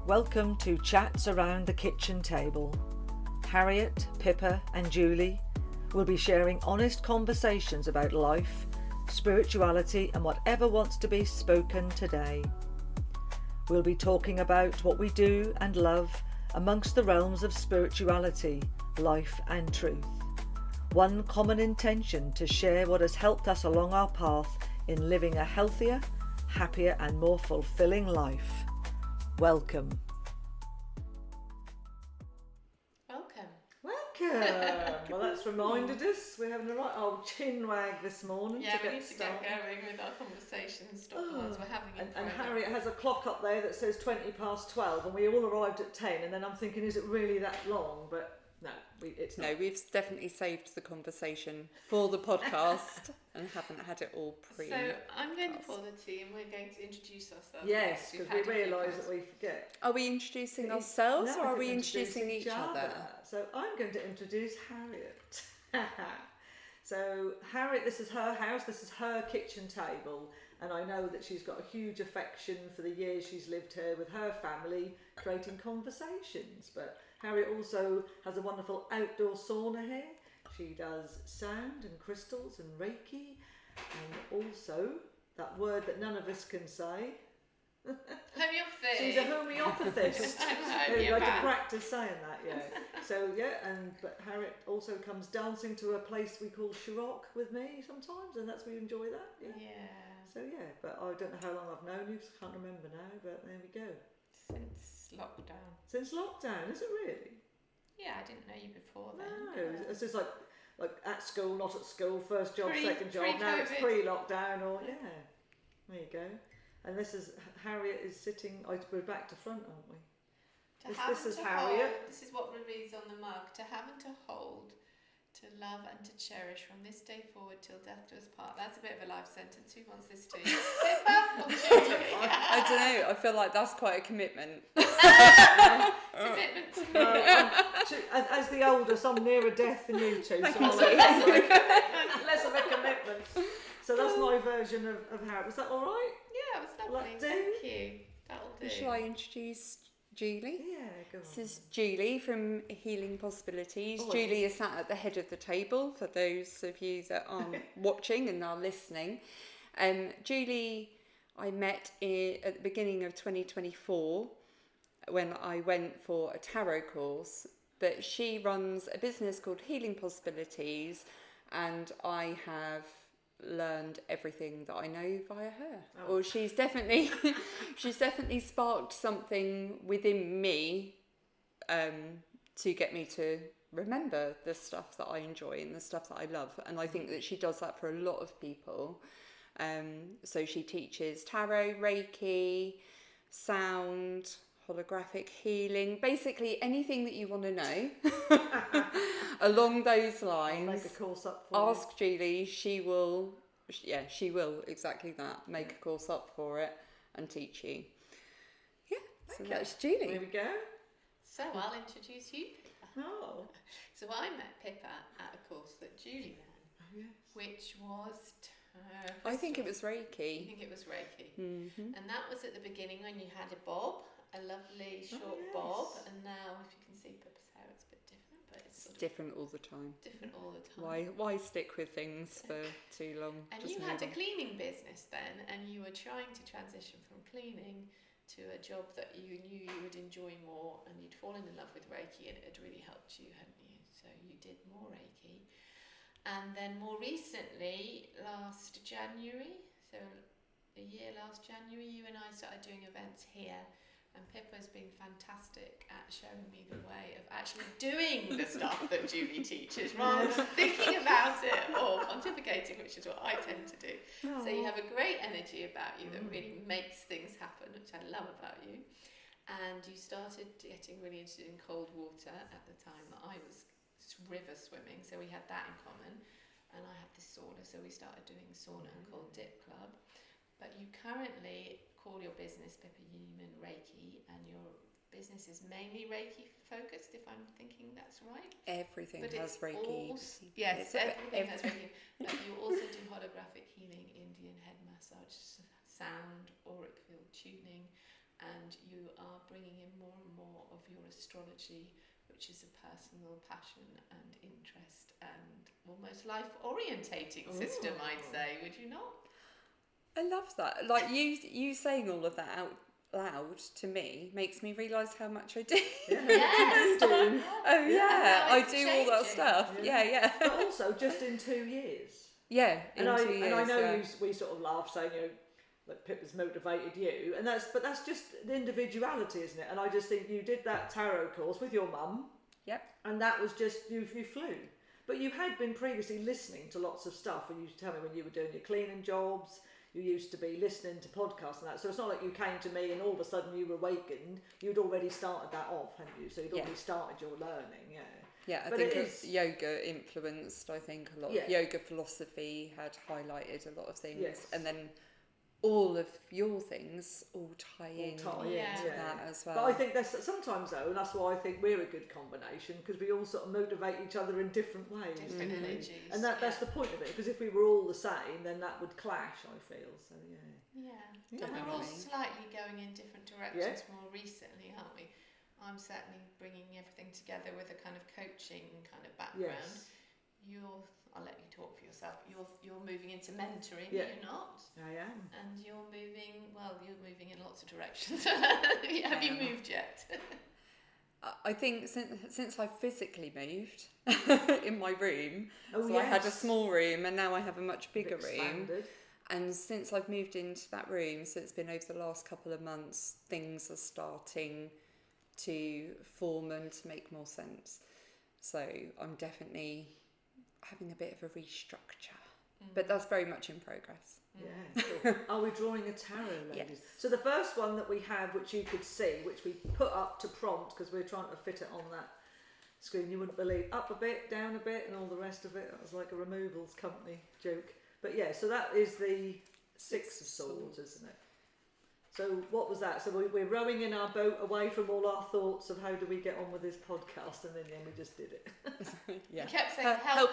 Welcome to Chats Around the Kitchen Table. Harriet, Pippa and Julie will be sharing honest conversations about life, spirituality and whatever wants to be spoken today. We'll be talking about what we do and love amongst the realms of spirituality, life and truth. One common intention to share what has helped us along our path in living a healthier, happier and more fulfilling life. Welcome. Well, that's reminded us we're having a right old chin wag this morning. Yeah, to we get need to started. get going with our conversations, stop the ones we're having. And Harriet has a clock up there that says 12:20, and we all arrived at 10. And then I'm thinking, is it really that long? But no, it's not. No, we've definitely saved the conversation for the podcast and haven't had it all pre. So I'm going to pour the tea and we're going to introduce ourselves. Yes, because we realise that we forget. Are we introducing ourselves No, or are we introducing each other? So I'm going to introduce Harriet. So Harriet, this is her house, this is her kitchen table, and I know that she's got a huge affection for the years she's lived here with her family, creating conversations. But Harriet also has a wonderful outdoor sauna here. She does sound and crystals and Reiki, and also that word that none of us can say. Homeopathy. She's a homeopathist. I'd like to practice saying that, yeah. So yeah, but Harriet also comes dancing to a place we call Shirok with me sometimes, and we enjoy that. Yeah. So yeah, but I don't know how long I've known you, 'cause I can't remember now. But there we go. Since lockdown. Since lockdown, is it really? Yeah, I didn't know you before then. No, it's just like at school, not at school, first job, second job. Pre-COVID. Now it's pre-lockdown, or yeah. There you go. And this is Harriet is sitting. We're back to front, aren't we? This is Harriet. Hold, this is what reads on the mug. To have and to hold, to love and to cherish from this day forward till death do us part. That's a bit of a life sentence. Who wants this to? I don't know. I feel like that's quite a commitment. Commitment to me. As the oldest, I'm nearer death than you two, so less of a commitment. So that's my version of Harriet. Was that all right? Yeah, it was lovely. Thank you. That'll do. Shall I introduce Julie? Yeah, go on. This is Julie from Healing Possibilities. Julie is sat at the head of the table for those of you that aren't watching and are listening. Julie, I met at the beginning of 2024 when I went for a tarot course, but she runs a business called Healing Possibilities, and I have learned everything that I know via her. Or she's definitely sparked something within me to get me to remember the stuff that I enjoy and the stuff that I love, and I think that she does that for a lot of people. So she teaches tarot, Reiki, sound, holographic healing, basically anything that you want to know along those lines. I'll make a course up for Ask Julie, she will exactly that, make a course up for it and teach you. Yeah, so that's Julie. There we go. So I'll introduce you, Pippa. Oh. So I met Pippa at a course that Julie ran, which was I think it was Reiki. I think it was Reiki. Mm-hmm. And that was at the beginning when you had a bob, a lovely short bob, and now if you can see Pippa's hair, it's a bit different, but it's sort of different all the time. Different all the time. Why stick with things for too long? And just you had a on. cleaning business then, and you were trying to transition from cleaning to a job that you knew you would enjoy more, and you'd fallen in love with Reiki, and it had really helped you, hadn't you? So you did more Reiki. And then more recently, last January, so a year last January, you and I started doing events here, and Pippa's been fantastic at showing me the way of actually doing the stuff that Julie teaches, rather than thinking about it or pontificating, which is what I tend to do. So you have a great energy about you that really makes things happen, which I love about you. And you started getting really interested in cold water at the time that I was river swimming, so we had that in common, and I had this sauna, so we started doing sauna and called Dip Club. But you currently call your business Pippa Newman Reiki, and your business is mainly Reiki focused, if I'm thinking that's right. Everything but has Reiki. Yes, everything has Reiki. But you also do holographic healing, Indian head massage, sound, auric field tuning, and you are bringing in more and more of your astrology, which is a personal passion and interest and almost life orientating system, I'd say. Would you not? I love that. Like you saying all of that out loud to me makes me realise how much I do. Yes. Oh yeah, I do all that changing. stuff. Yeah. But also just in 2 years. Yeah, And in I 2 years. and I know we sort of laugh saying, you know, that Pippa's motivated you, and that's just the individuality, isn't it? And I just think you did that tarot course with your mum. Yep. And that was just you flew. But you had been previously listening to lots of stuff, and you used to tell me when you were doing your cleaning jobs, you used to be listening to podcasts and that. So it's not like you came to me and all of a sudden you were awakened. You'd already started that off, hadn't you? So you'd already started your learning, Yeah, I think yoga influenced, I think, a lot of yoga philosophy had highlighted a lot of things. Yes. And then all of your things all tie into Yeah. that as well. But I think that's sometimes though, and that's why I think we're a good combination, because we all sort of motivate each other in different ways. Different energies. And that's the point of it, because if we were all the same, then that would clash, I feel. So And we're all slightly going in different directions more recently, aren't we? I'm certainly bringing everything together with a kind of coaching kind of background. Yes. I'll let you talk for yourself. You're moving into mentoring, Yeah. you're not? I am. And you're moving in lots of directions. Have you moved yet? I think since I physically moved in my room, I had a small room and now I have a much bigger room. And since I've moved into that room, so it's been over the last couple of months, things are starting to form and to make more sense. So I'm definitely having a bit of a restructure, but that's very much in progress. Yeah. Cool. Are we drawing a tarot, ladies? Yes. So the first one that we have, which you could see, which we put up to prompt because we're trying to fit it on that screen, you wouldn't believe, up a bit, down a bit, and all the rest of it. That was like a removals company joke. But yeah, so that is the Six of Swords, isn't it? So what was that? So we're rowing in our boat away from all our thoughts of how do we get on with this podcast, and then we just did it. You kept saying help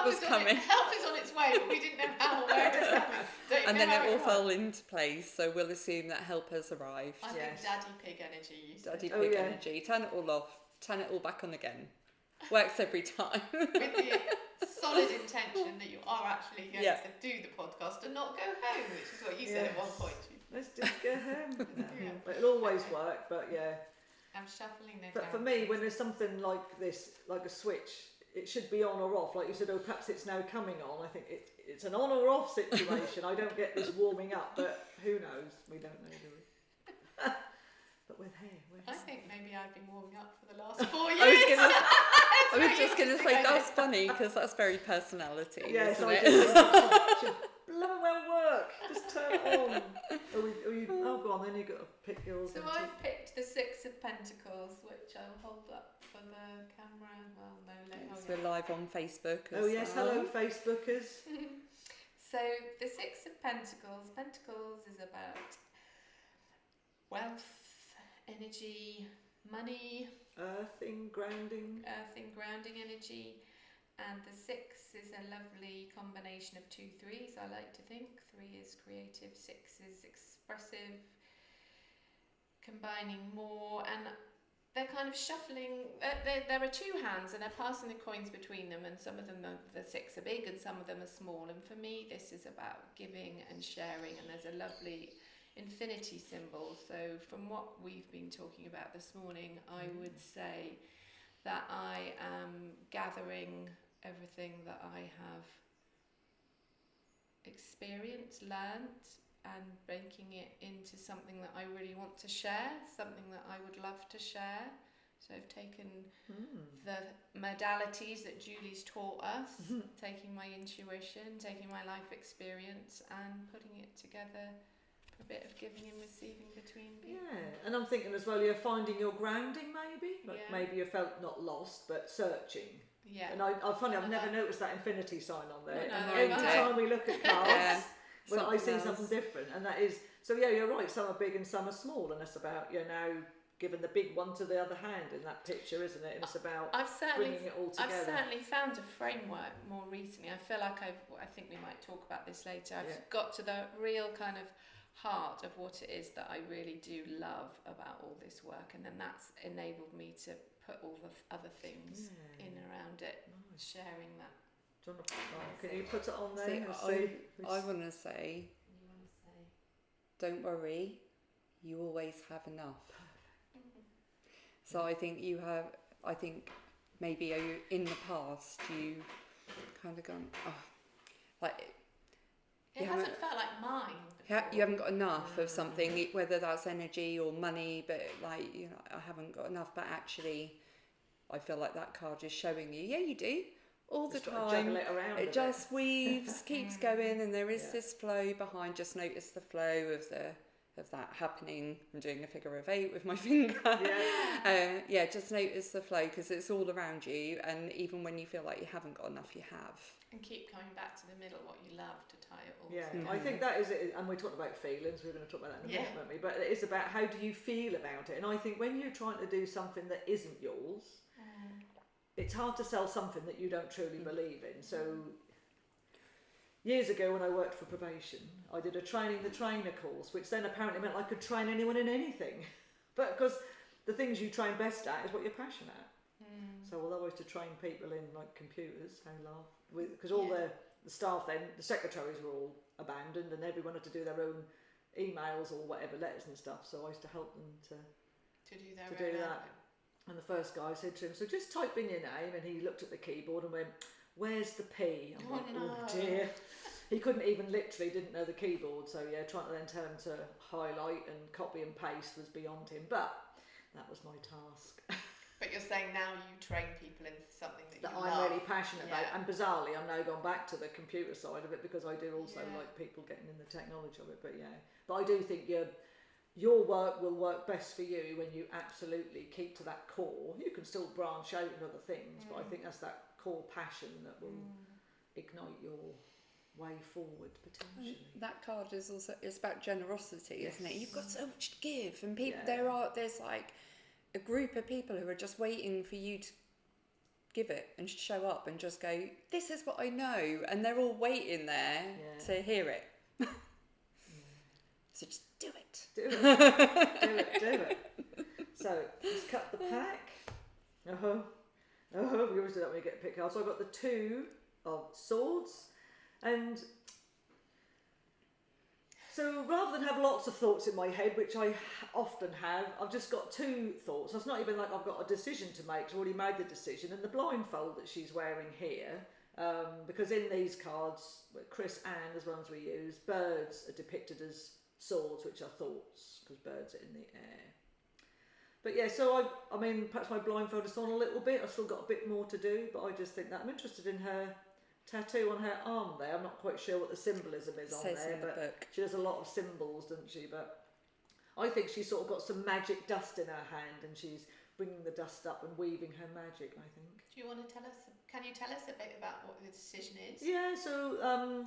was coming. Help is on its way, but we didn't know how. Where it was coming. And then it all fell into place. So we'll assume that help has arrived. I think Daddy Pig energy. Daddy Pig energy. Turn it all off. Turn it all back on again. Works every time. With the solid intention that you are actually going to do the podcast and not go home, which is what you said at one point. Let's just go home. But it'll always work, but I'm shuffling them But for me, when there's something like this, like a switch, it should be on or off. Like you said, perhaps it's now coming on. I think it's an on or off situation. I don't get this warming up, but who knows? We don't know, do we? But we're here. I think maybe I've been warming up for the last 4 years. I was just going to say, that's funny, because that's very personality, yes, isn't I it? it should bloody well work. Just turn it on. Go on, then you've got to pick yours. So I've picked the Six of Pentacles, which I'll hold up for the camera. Well, no, later. We're live on Facebook. Hello, Facebookers. So the Six of Pentacles. Pentacles is about wealth, energy, money, earthing, grounding energy, and the six is a lovely combination of 2 3s. I like to think 3 is creative, 6 is expressive, combining more, and they're kind of shuffling. There are 2 hands, and they're passing the coins between them, and some of them the 6 are big, and some of them are small. And for me, this is about giving and sharing, and there's a lovely infinity symbol. So from what we've been talking about this morning, I would say that I am gathering everything that I have experienced, learnt, and making it into something that I really want to share, something that I would love to share. So I've taken the modalities that Julie's taught us, taking my intuition, taking my life experience, and putting it together. A bit of giving and receiving between people. Yeah, and I'm thinking as well, you're finding your grounding maybe. Like maybe you felt not lost, but searching. Yeah. And I've never noticed that infinity sign on there. No, and every time we look at cards, I see else. something different, and that is so. Yeah, you're right. Some are big and some are small, and it's about now giving the big one to the other hand in that picture, isn't it? And it's about bringing it all together. I've certainly found a framework more recently. I feel like I think we might talk about this later. I've got to the real kind of heart of what it is that I really do love about all this work, and then that's enabled me to put all the other things in around it, sharing that. Do you want to, can you put it on there? I want to say, don't worry, you always have enough. So I think maybe in the past you kind of gone, it hasn't felt like mine before. You haven't got enough of something, whether that's energy or money, but I haven't got enough. But actually, I feel like that card is showing you, you do. All the time, juggle it around. It just weaves, keeps going, and there is this flow behind. Just notice the flow of that happening. I'm doing a figure of 8 with my finger. Just notice the flow, because it's all around you, and even when you feel like you haven't got enough, you have. And keep coming back to the middle, what you love, to tie it all together. I think that is it, and we're talking about feelings, we're going to talk about that in a minute, won't we? But it's about how do you feel about it, and I think when you're trying to do something that isn't yours, it's hard to sell something that you don't truly believe in. So years ago when I worked for probation, I did a training the trainer course, which then apparently meant I could train anyone in anything. But because the things you train best at is what you're passionate at. So although I used to train people in like computers, because all the staff then, the secretaries were all abandoned and everyone had to do their own emails or whatever, letters and stuff. So I used to help them to do that. And the first guy said to him, so just type in your name, and he looked at the keyboard and went, where's the P? I'm like, oh dear. He didn't know the keyboard, so trying to then tell him to highlight and copy and paste was beyond him, but that was my task. But you're saying now you train people in something that you I'm love. really passionate about, and bizarrely I'm now gone back to the computer side of it, because I do also like people getting in the technology of it, but I do think your work will work best for you when you absolutely keep to that core. You can still branch out in other things, but I think that's that core passion that will ignite your way forward potentially. That card is also, it's about generosity, isn't it? You've got so much to give, and people there's like a group of people who are just waiting for you to give it and show up and just go, this is what I know, and they're all waiting there to hear it. So just do it. Do it. So let's cut the pack. We always do that when we get a pick card. So I've got the 2 of swords, and so rather than have lots of thoughts in my head, which I often have, I've just got 2 thoughts. It's not even like I've got a decision to make. I've already made the decision. And the blindfold that she's wearing here, because in these cards, Chris and as well as we use, birds are depicted as swords, which are thoughts, because birds are in the air. But so I mean, perhaps my blindfold is on a little bit. I've still got a bit more to do, but I just think that I'm interested in her tattoo on her arm there. I'm not quite sure what the symbolism is on there, but she does a lot of symbols, doesn't she? But I think she's sort of got some magic dust in her hand, and she's bringing the dust up and weaving her magic, I think. Do you want to tell us, can you tell us a bit about what the decision is? Yeah, so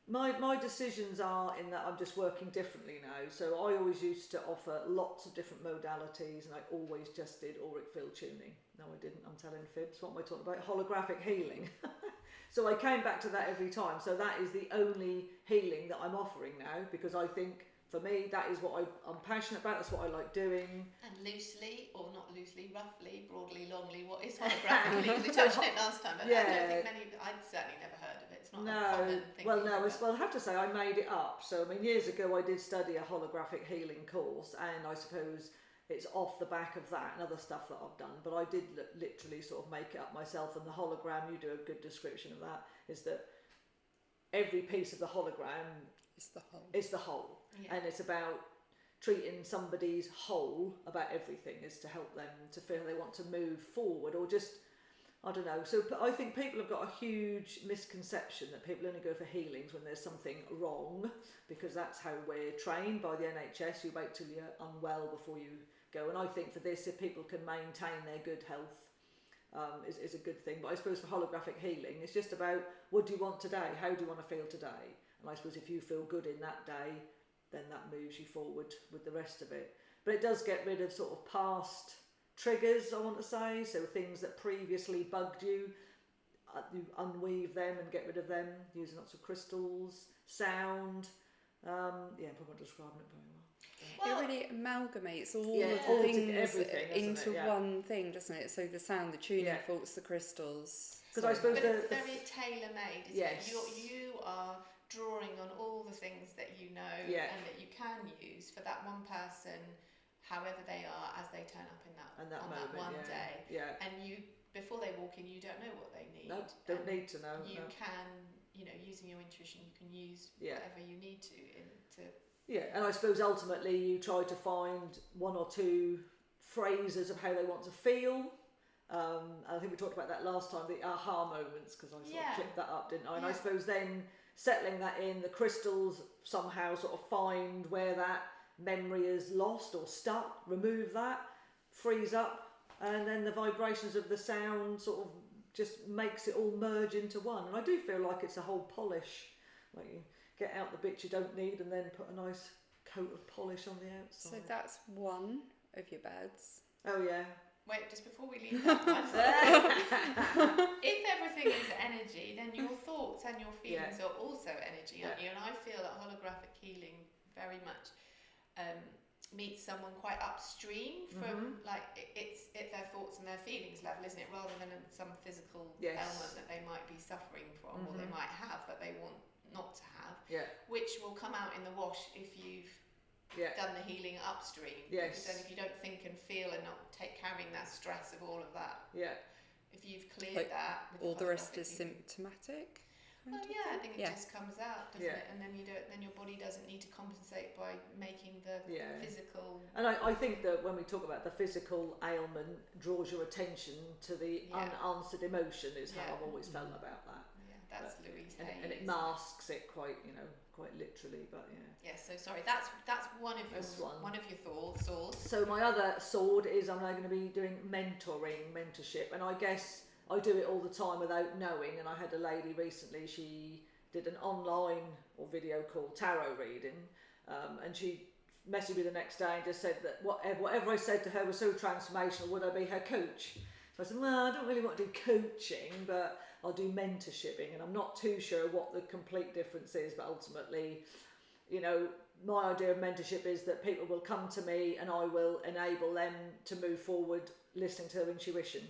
my decisions are in that I'm just working differently now. So I always used to offer lots of different modalities, and I always just did auric field tuning. No, I didn't. I'm telling fibs. What am I talking about? Holographic healing. So I came back to that every time. So that is the only healing that I'm offering now, because I think for me that is what I'm passionate about. That's what I like doing. And loosely, or not loosely, roughly, broadly, longly, what is holographic healing? We touched on it last time, but I don't think I'd certainly never heard of it. It's not a common thing. Well, I have to say I made it up. So I mean, years ago I did study a holographic healing course, and I suppose it's off the back of that and other stuff that I've done, but I did literally sort of make it up myself. And the hologram, you do a good description of that, is that every piece of the hologram is the whole. And it's about treating somebody's whole about everything, is to help them to feel they want to move forward, or just, I don't know. So I think people have got a huge misconception that people only go for healings when there's something wrong, because that's how we're trained by the NHS. You wait till you're unwell before you go. And I think for this, if people can maintain their good health, is a good thing. But I suppose for holographic healing, it's just about, what do you want today? How do you want to feel today? And I suppose if you feel good in that day, then that moves you forward with the rest of it. But it does get rid of sort of past triggers, I want to say. So things that previously bugged you unweave them and get rid of them using lots of crystals, sound, Probably not describing it very well. It really amalgamates all Yeah, of the things everything, into it? Yeah. one thing, doesn't it? So the sound, the tuning forks, the crystals. Because I suppose but it's very tailor-made, isn't yes. it? You are drawing on all the things that you know and that you can use for that one person, however they are, as they turn up on that one day. Yeah. And you, before they walk in, you don't know what they need. No, don't need to know. You can, using your intuition, you can use whatever you need to. Yeah, and I suppose ultimately you try to find one or two phrases of how they want to feel. I think we talked about that last time, the aha moments, because I sort of clipped that up, didn't I? And I suppose then settling that in, the crystals somehow sort of find where that memory is lost or stuck, remove that, freeze up, and then the vibrations of the sound sort of just makes it all merge into one. And I do feel like it's a whole polish, like you get out the bits you don't need and then put a nice coat of polish on the outside. So that's one of your beds. Oh yeah. Wait, just before we leave that one, if everything is energy, then your thoughts and your feelings are also energy, aren't you? And I feel that holographic healing very much meets someone quite upstream from it's their thoughts and their feelings level, isn't it? Rather than some physical ailment that they might be suffering from or they might have that they want not to have, which will come out in the wash if you've done the healing upstream. Because then if you don't think and feel and not carrying that stress of all of that, if you've cleared that, with all the rest is symptomatic. Well, I think it just comes out, doesn't it? And then then your body doesn't need to compensate by making the physical. And I think that when we talk about the physical ailment, draws your attention to the unanswered emotion is how I've always felt about that. Yeah, that's Louise Hay. And it masks it quite literally, but so sorry, that's one of your thoughts. So my other sword is I'm now going to be doing mentorship, and I guess I do it all the time without knowing. And I had a lady recently, she did an online or video called tarot reading, and she messaged me the next day and just said that whatever I said to her was so transformational, would I be her coach? So I said, well, I don't really want to do coaching, but I'll do mentorshipping, and I'm not too sure what the complete difference is, but ultimately, my idea of mentorship is that people will come to me and I will enable them to move forward listening to their intuition.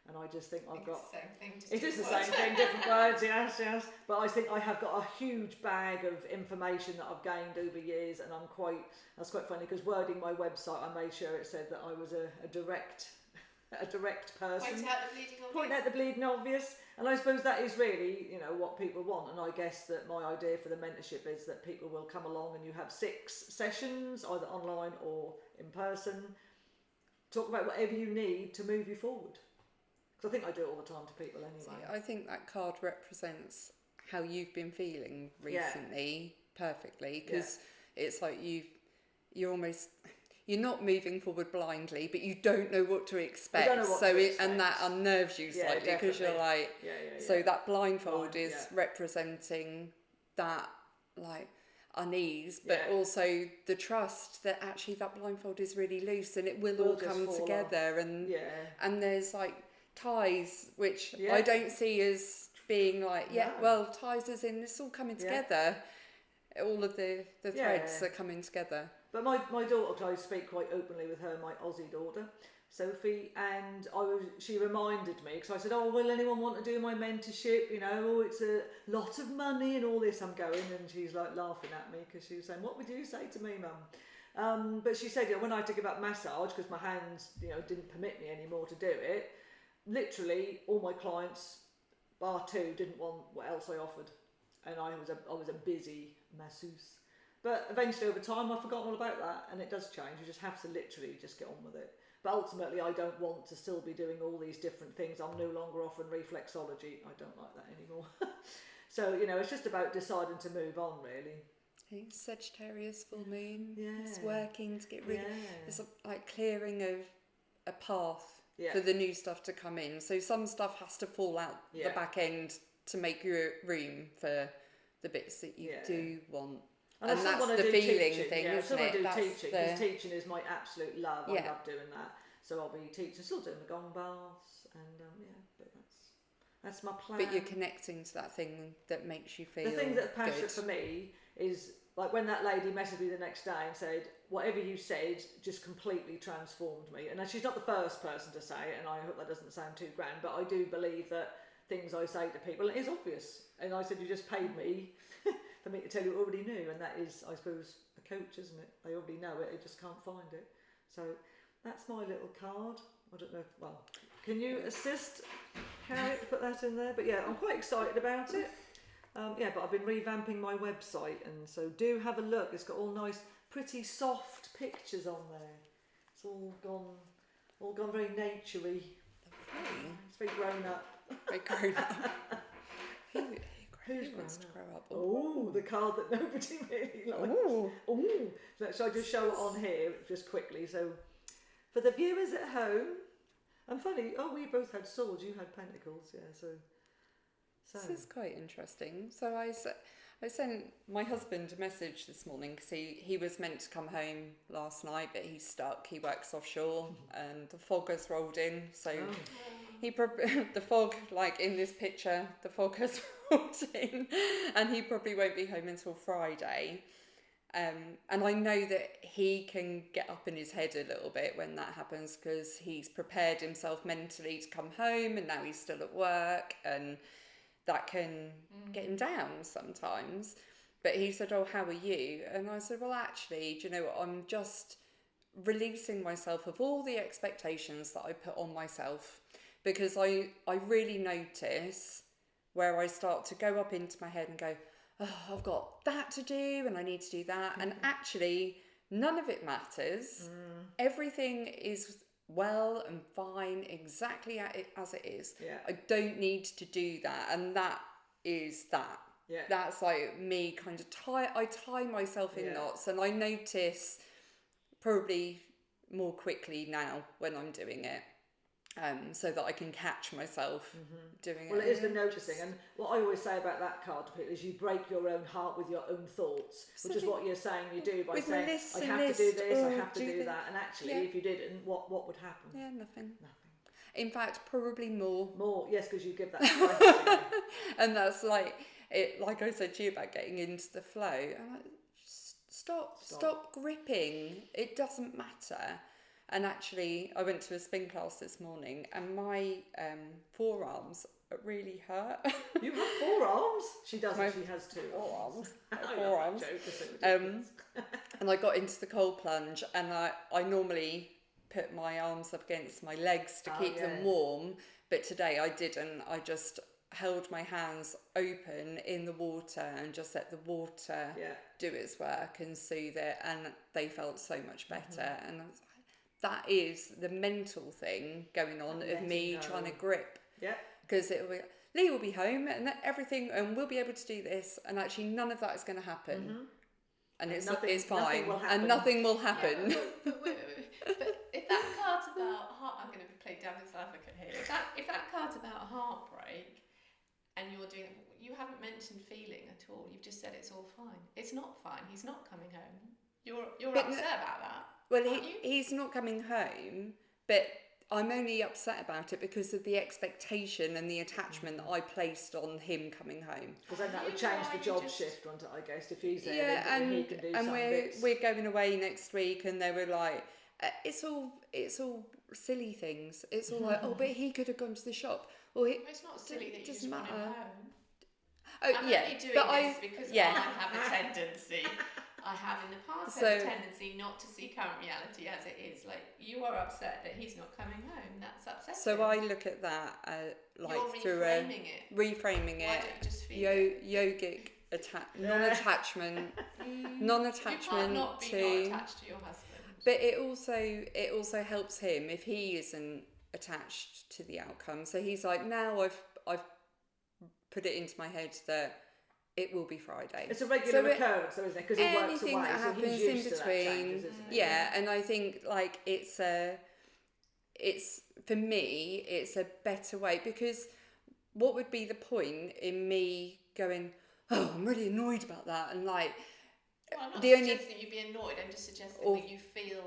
And I just think It's the same thing. It is the same thing, different words, yes. But I think I have got a huge bag of information that I've gained over years, and that's quite funny, because wording my website, I made sure it said that I was a direct person. Point out the bleeding obvious. And I suppose that is really, what people want. And I guess that my idea for the mentorship is that people will come along and you have 6 sessions, either online or in person. Talk about whatever you need to move you forward. Because I think I do it all the time to people anyway. See, I think that card represents how you've been feeling recently perfectly, because it's like you're not moving forward blindly, but you don't know what to expect. And that unnerves you slightly, because you're like, so that blindfold is representing that like unease, but also the trust that actually that blindfold is really loose and it will all come together. And there's like ties, which I don't see as being like, ties as in it's all coming together. All of the threads are coming together. But my daughter, because I speak quite openly with her, my Aussie daughter, Sophie, and she reminded me, because I said, will anyone want to do my mentorship? It's a lot of money and all this. I'm going, and she's like laughing at me, because she was saying, what would you say to me, Mum? But she said, when I had to give up massage, because my hands, didn't permit me anymore to do it, literally all my clients, bar 2, didn't want what else I offered. And I was a busy masseuse. But eventually over time I've forgotten all about that, and it does change. You just have to literally just get on with it. But ultimately I don't want to still be doing all these different things. I'm no longer offering reflexology. I don't like that anymore. So, it's just about deciding to move on, really. Sagittarius full moon. It's working to get rid of it's like clearing of a path for the new stuff to come in. So some stuff has to fall out the back end to make room for the bits that you do want. And that's the feeling thing, isn't it? I do teaching, because teaching is my absolute love. I love doing that. So I'll be teaching, still doing the gong baths, and but that's my plan. But you're connecting to that thing that makes you feel the thing that's passionate good. For me is like when that lady messaged me the next day and said, whatever you said just completely transformed me. And she's not the first person to say it, and I hope that doesn't sound too grand, but I do believe that things I say to people, it is obvious. And I said, you just paid me for me to tell you what I already knew. And that is, I suppose, a coach, isn't it? They already know it, they just can't find it. So that's my little card. I don't know if, well, can you assist Harriet to put that in there? But yeah, I'm quite excited about it. But I've been revamping my website, and so do have a look. It's got all nice, pretty soft pictures on there. It's all gone very naturey. It's very grown up. Very grown up. Who's wants to grow up? Oh, the card that nobody really likes. Oh, so I just show it on here just quickly. So for the viewers at home, I'm funny. Oh, we both had swords. You had pentacles. Yeah. So. This is quite interesting. So I sent my husband a message this morning because he was meant to come home last night, but he's stuck. He works offshore, and the fog has rolled in. So the fog, like in this picture, the fog has rolled in, and he probably won't be home until Friday. And I know that he can get up in his head a little bit when that happens, because he's prepared himself mentally to come home, and now he's still at work, and that can get him down sometimes. But he said, oh, how are you? And I said, well, actually, do you know what? I'm just releasing myself of all the expectations that I put on myself, because I really notice where I start to go up into my head and go, oh, I've got that to do and I need to do that. And actually, none of it matters. Everything is well and fine exactly as it is. I don't need to do that, and that is that. That's like me kind of tie myself in knots, and I notice probably more quickly now when I'm doing it, so that I can catch myself doing it. Well, it is the noticing, and what I always say about that card to people is you break your own heart with your own thoughts, which is what you're saying you do by saying, I have to do this, I have to do that, and actually if you didn't, what would happen? Yeah, nothing. In fact, probably more. More, yes, because you give that advice. And that's like I said to you about getting into the flow. I'm like, stop gripping. It doesn't matter. And actually, I went to a spin class this morning, and my forearms really hurt. You have forearms? She doesn't. She has two forearms. Forearms. And I got into the cold plunge, and I normally put my arms up against my legs to keep them warm, but today I didn't. I just held my hands open in the water and just let the water do its work and soothe it, and they felt so much better. And I was like, that is the mental thing going on of me trying to grip. Because Lee will be home and everything, and we'll be able to do this, and actually none of that is going to happen. And it's fine, and nothing will happen. But if that card's about I'm going to play devil's advocate here. If that card's about heartbreak, and you haven't mentioned feeling at all. You've just said it's all fine. It's not fine. He's not coming home. You're upset about that. Well, he's not coming home, but I'm only upset about it because of the expectation and the attachment that I placed on him coming home. Because then that would change the job shift, wouldn't it, I guess, if he's there, then he can do some bits. We're going away next week, and they were like, it's all silly things. It's all like, but he could have gone to the shop. It's not silly that you just want him home. Oh, I'm only doing this because I have a tendency. I have in the past had a tendency not to see current reality as it is. Like, you are upset that he's not coming home. That's upsetting. So I look at that through reframing it. Why don't you just feel yogic non-attachment, non-attachment you can't not be not attached to your husband. But it also helps him if he isn't attached to the outcome. So he's like, now I've put it into my head that it will be Friday. It's a regular occurrence, though, isn't it? Because he works away, anything that happens so in he's used between. to that changes, isn't he? And I think like it's for me, it's a better way, because what would be the point in me going, oh, I'm really annoyed about that, and like. Well, I'm not suggesting you be annoyed. I'm just suggesting that you feel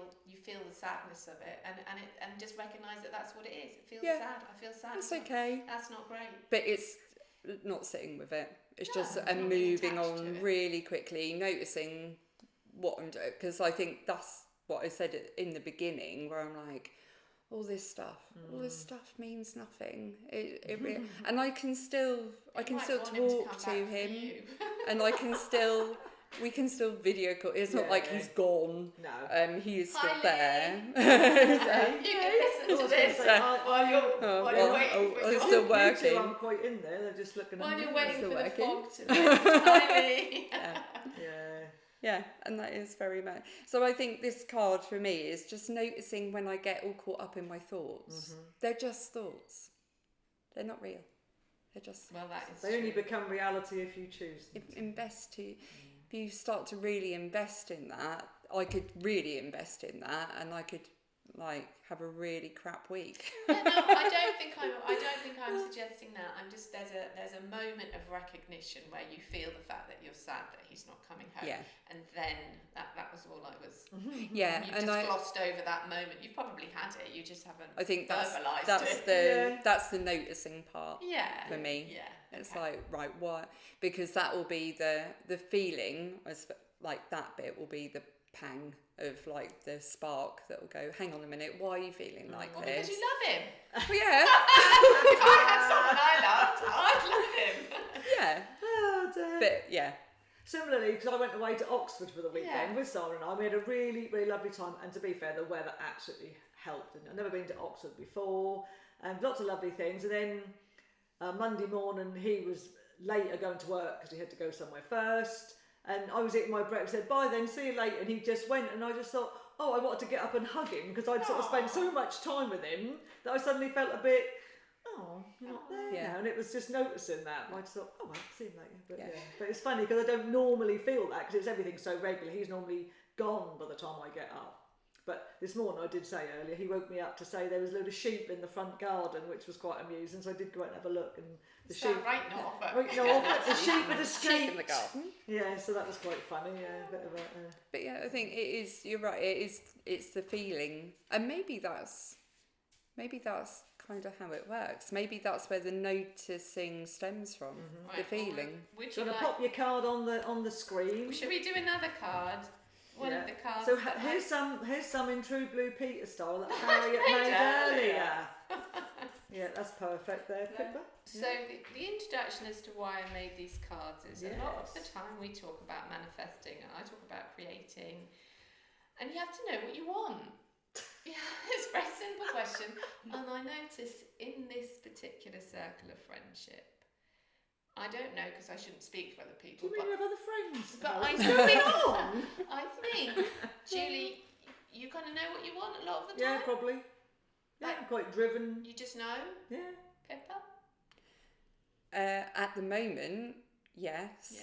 the sadness of it, and just recognise that that's what it is. It feels sad. I feel sad. It's okay. That's not great. But it's not sitting with it. It's No, just not being moving attached to on it. really quickly, noticing what I'm doing. Because I think that's what I said in the beginning, where I'm like, all this stuff means nothing. It really, and I can still talk to him, and we can still video call. It's not like he's gone. No. He is still Hi, there. You can listen to this while you're waiting for it's your... still You working. two aren't quite in there. They're just looking. While at you're me. waiting still for the working. fog to lift. Hi, Lee. Yeah. Yeah, and that is very much. So I think this card for me is just noticing when I get all caught up in my thoughts. They're just thoughts. They're not real. They're just. Well, that is They only become reality if you choose them. If you start to really invest in that, I could really invest in that, and I could have a really crap week. Yeah, no, I don't think I'm suggesting that. I'm just there's a moment of recognition where you feel the fact that you're sad that he's not coming home. Yeah. And then that was all I was. Yeah, You've and just glossed over that moment. You've probably had it. You just haven't. I think verbalised it. that's the noticing part. Yeah. For me. Yeah. It's like, right, what? Because that will be the feeling, like that bit will be the pang of like the spark that will go, hang on a minute, why are you feeling like Well, this? because you love him. Well, yeah. If I had someone I loved, I'd love him. Yeah. Oh dear. But yeah. Similarly, because I went away to Oxford for the weekend Yeah. with Sarah and I, we had a really, really lovely time. And to be fair, the weather absolutely helped. And I've never been to Oxford before, and lots of lovely things. And then Monday morning, he was later going to work because he had to go somewhere first. And I was eating my breakfast, said, bye then, see you later. And he just went, and I just thought, oh, I wanted to get up and hug him because I'd sort of spent so much time with him that I suddenly felt a bit, oh, you're not there now. And it was just noticing that. And I just thought, oh, well, see him later. But, but it's funny because I don't normally feel that because it's everything so regular. He's normally gone by the time I get up. But this morning, I did say earlier, he woke me up to say there was a load of sheep in the front garden, which was quite amusing. So I did go out and have a look, and the sheep. Right off. The sheep had escaped. Sheep in the garden. Yeah, so that was quite funny. Yeah, a bit of a. But yeah, I think it is. You're right. It's the feeling, and maybe that's kind of how it works. Maybe that's where the noticing stems from. The feeling. Would Do you you want to pop your card on the screen? Should we do another card? One of the cards. So here's some in true blue Peter style that Harriet made earlier. Yeah, that's perfect there, Pippa. So the introduction as to why I made these cards is a lot of the time we talk about manifesting and I talk about creating, and you have to know what you want. Yeah, it's a very simple question. And I notice in this particular circle of friendship, I don't know because I shouldn't speak for other people. Do you mean you have other friends? But What's going on? I think, Julie, you kind of know what you want a lot of the time. Yeah, probably. Yeah, I'm quite driven. You just know. Yeah. Pippa? At the moment, yes.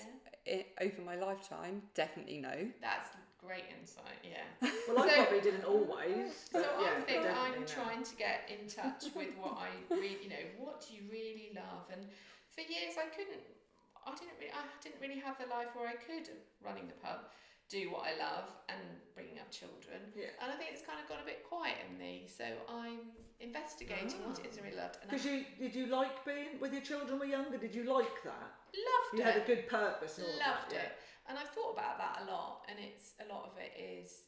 Yeah. Over my lifetime, definitely no. That's great insight, yeah. Well, I probably didn't always. So But I think definitely I'm now. trying to get in touch with what I really, what do you really love? And for years I didn't really have the life where I could, running the pub, do what I love and bringing up children. Yeah. And I think it's kind of got a bit quiet in me. So I'm investigating what it is I really loved. Because did you like being with your children were younger? Did you like that? Loved it. You had a good purpose. And all Loved that, it. And I've thought about that a lot. And a lot of it is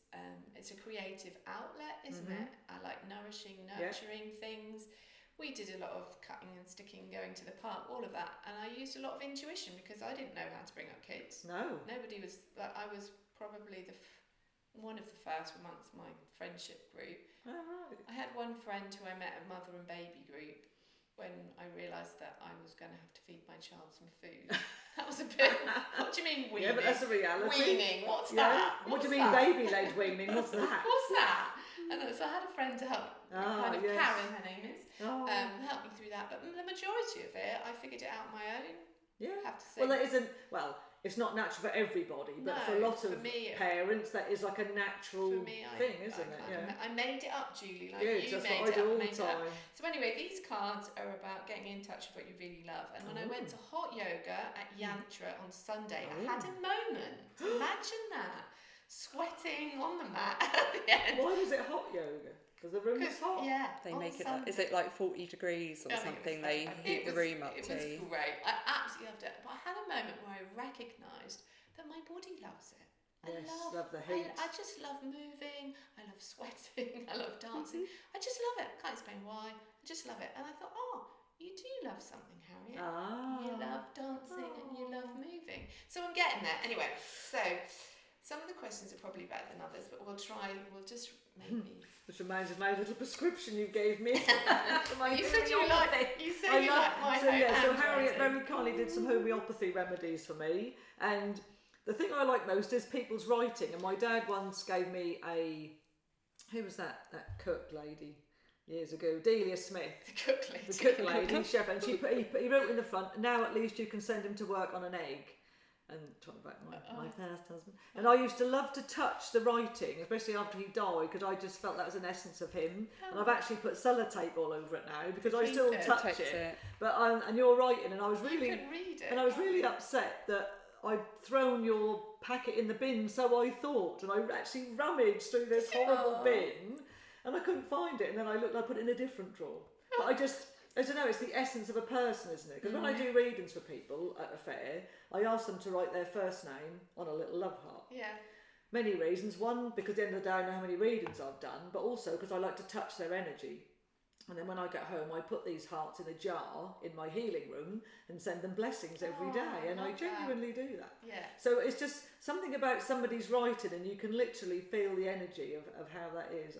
it's a creative outlet, isn't it? I like nourishing, nurturing things. We did a lot of cutting and sticking, going to the park, all of that. And I used a lot of intuition because I didn't know how to bring up kids. No. Nobody was, I was probably one of the first amongst my friendship group. Oh, right. I had one friend who I met at mother and baby group when I realised that I was going to have to feed my child some food. That was a bit, what do you mean weaning? Yeah, but that's a reality. Weaning, what's that? What do you mean baby-led weaning? What's that? What's that? And so I had a friend to help, Karen, her name is, help me through that. But the majority of it, I figured it out on my own. Yeah. I have to say. Well, that isn't. Well, it's not natural for everybody, but for a lot of parents, that is like a natural thing, isn't it? Yeah. I made it up, Julie. Like Good, you that's made what I do all the it time. up. So anyway, these cards are about getting in touch with what you really love. And when I went to hot yoga at Yantra on Sunday, I had a moment. Imagine that. Sweating on the mat at the end. Why was it hot yoga? Because the room was hot. Yeah. They on make it, Sunday. is it like 40 degrees or something? They heat the room up to. It was great. I absolutely loved it. But I had a moment where I recognised that my body loves it. Yes, love the heat. I just love moving. I love sweating. I love dancing. I just love it. Can't explain why. I just love it. And I thought, you do love something, Harriet. You love dancing and you love moving. So I'm getting there. Anyway, so some of the questions are probably better than others, but we'll just maybe. Which reminds me of my little prescription you gave me. You said you like my so Harriet very kindly did some homeopathy remedies for me, and the thing I like most is people's writing. And my dad once gave me who was that cook lady years ago, Delia Smith, the cook lady, chef, and he wrote in the front, "Now at least you can send him to work on an egg." And talking about my first husband, and I used to love to touch the writing, especially after he died, because I just felt that was an essence of him. And I've actually put sellotape all over it now because I still touch it. But and you're writing, and I was really, read it, and I was really upset that I'd thrown your packet in the bin. So I thought, and I actually rummaged through this horrible bin, and I couldn't find it. And then I put it in a different drawer. But I don't know, it's the essence of a person, isn't it? Because when I do readings for people at a fair, I ask them to write their first name on a little love heart. Yeah. Many reasons. One, because at the end of the day I know how many readings I've done, but also because I like to touch their energy. And then when I get home, I put these hearts in a jar in my healing room and send them blessings every day. And I genuinely do that. Yeah. So it's just something about somebody's writing, and you can literally feel the energy of how that is.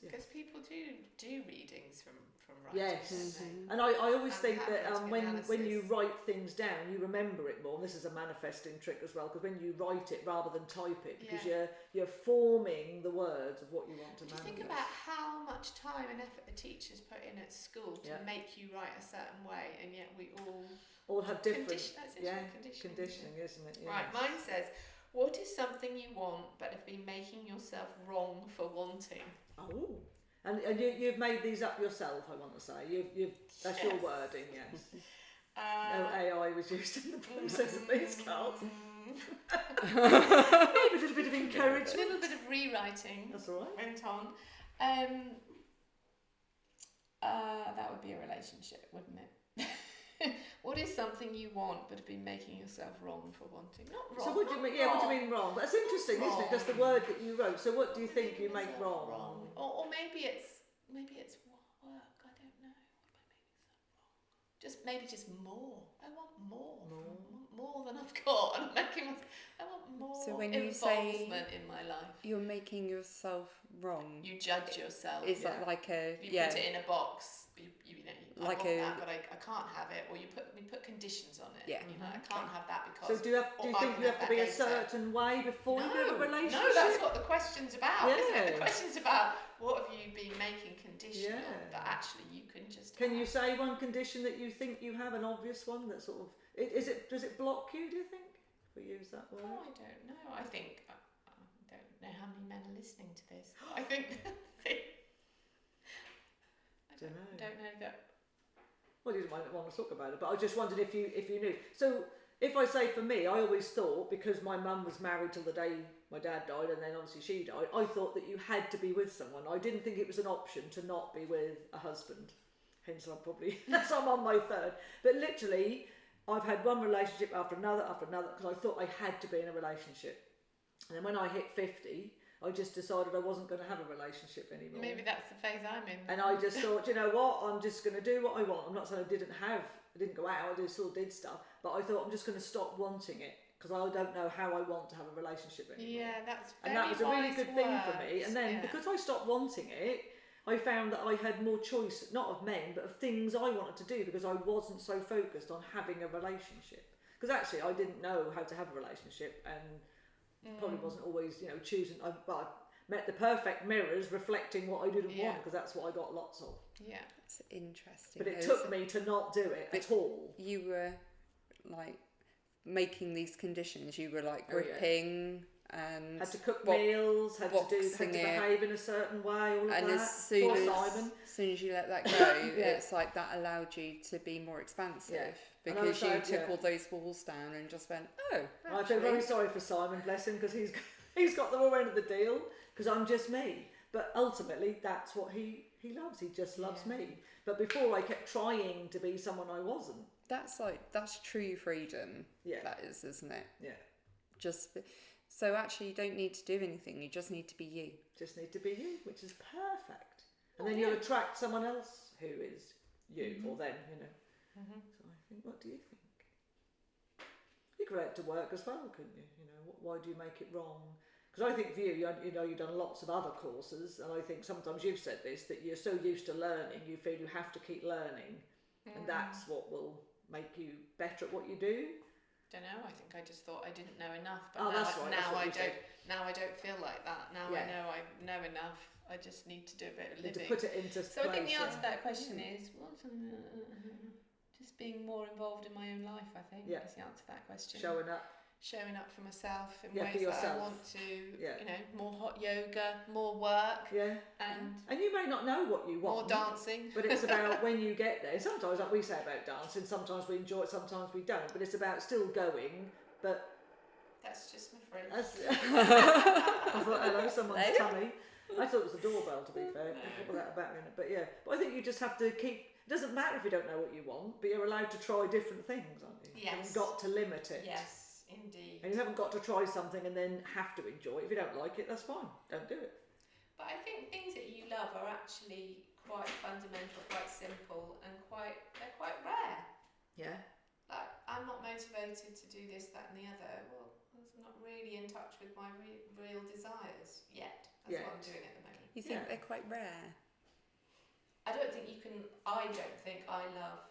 Because people do readings from writing. Yes. And I always think that when you write things down, you remember it more. And this is a manifesting trick as well, because when you write it rather than type it, because you're forming the words of what you want to manifest. Think about how much time and effort the teachers put in at school to make you write a certain way, and yet we all have different conditioning, isn't it? Right, mine says, what is something you want but have been making yourself wrong for wanting? Oh, and you've made these up yourself, I want to say. That's your wording, yes. No AI was used in the process of these cards. Maybe a little bit of encouragement. A little bit of rewriting. That's all right. Went on. That would be a relationship, wouldn't it? What is something you want but have been making yourself wrong for wanting? Not wrong. So what do you mean? Yeah, what do you mean wrong? That's interesting, isn't it? That's the word that you wrote. So what do you think you make wrong? Or maybe it's work. I don't know. What am I making myself wrong? Just more. I want more than I've got, and I'm making myself. I want more. So when you involvement in my life, you're making yourself wrong. You judge yourself. Is that like a you put it in a box? I like want that, but I can't have it. Or we put conditions on it. Yeah. I can't have that because. So do you think you have to be a certain way before you have a relationship? No, that's what the question's about, isn't it? The Yeah. question's about what have you been making conditional that actually you can just. Can you say one condition that you think you have, an obvious one that sort of does it block you? Do you think if we use that word? Oh, I don't know. I think I don't know how many men are listening to this. I think. I don't know that. Well, you might not want to talk about it, but I just wondered if you knew. So if I say for me, I always thought, because my mum was married till the day my dad died, and then obviously she died, I thought that you had to be with someone. I didn't think it was an option to not be with a husband. Hence I'm on my third. But literally, I've had one relationship after another, because I thought I had to be in a relationship. And then when I hit 50, I just decided I wasn't going to have a relationship anymore. Maybe that's the phase I'm in. And I just thought, you know what, I'm just going to do what I want. I'm not saying I didn't go out, I still did stuff, but I thought I'm just going to stop wanting it, because I don't know how I want to have a relationship anymore. Yeah, that's very And that was a really good thing for me. words, And then because I stopped wanting it, I found that I had more choice, not of men, but of things I wanted to do, because I wasn't so focused on having a relationship. Because actually I didn't know how to have a relationship, and probably wasn't always, choosing. I met the perfect mirrors reflecting what I didn't want, because that's what I got lots of. Yeah, it's interesting. But it took me to not do it at all. You were like making these conditions. You were like gripping and had to cook meals, had to behave in a certain way. All of and that. as soon as you let that go, it's like that allowed you to be more expansive. Because you took all those walls down and just went, I feel very sorry for Simon, bless him, because he's got the raw end of the deal, because I'm just me. But ultimately, that's what he loves. He just loves me. But before, I kept trying to be someone I wasn't. That's true freedom. Yeah. That is, isn't it? Yeah. So actually, you don't need to do anything. You just need to be you. Just need to be you, which is perfect. And then you'll attract someone else who is you or them, you know. So I think, what do you think? You could relate to work as well, couldn't you? You know, why do you make it wrong? Because I think for you know, you've done lots of other courses, and I think sometimes you've said this, that you're so used to learning, you feel you have to keep learning, and that's what will make you better at what you do. Don't know. I think I just thought I didn't know enough, but now I don't feel like that. Now I know enough. I just need to do a bit of living. To put it into so place, I think the answer to that question is just being more involved in my own life. I think is the answer to that question. Showing up for myself in ways that I want to. You know, more hot yoga, more work. And you may not know what you want. More dancing. But it's about when you get there. Sometimes, like we say about dancing, sometimes we enjoy it, sometimes we don't. But it's about still going. But that's just my friend. I thought, hello, someone's tummy. I thought it was the doorbell, to be fair. Without a battery in it. But I think you just have to keep. It doesn't matter if you don't know what you want, but you're allowed to try different things, aren't you? Yes. You've got to limit it. Yes, indeed. And you haven't got to try something and then have to enjoy it. If you don't like it, that's fine. Don't do it. But I think things that you love are actually quite fundamental, quite simple, and they're quite rare. Yeah. Like, I'm not motivated to do this, that, and the other. Well, I'm not really in touch with my real desires yet. That's what I'm doing at the moment. You think they're quite rare? I don't think I love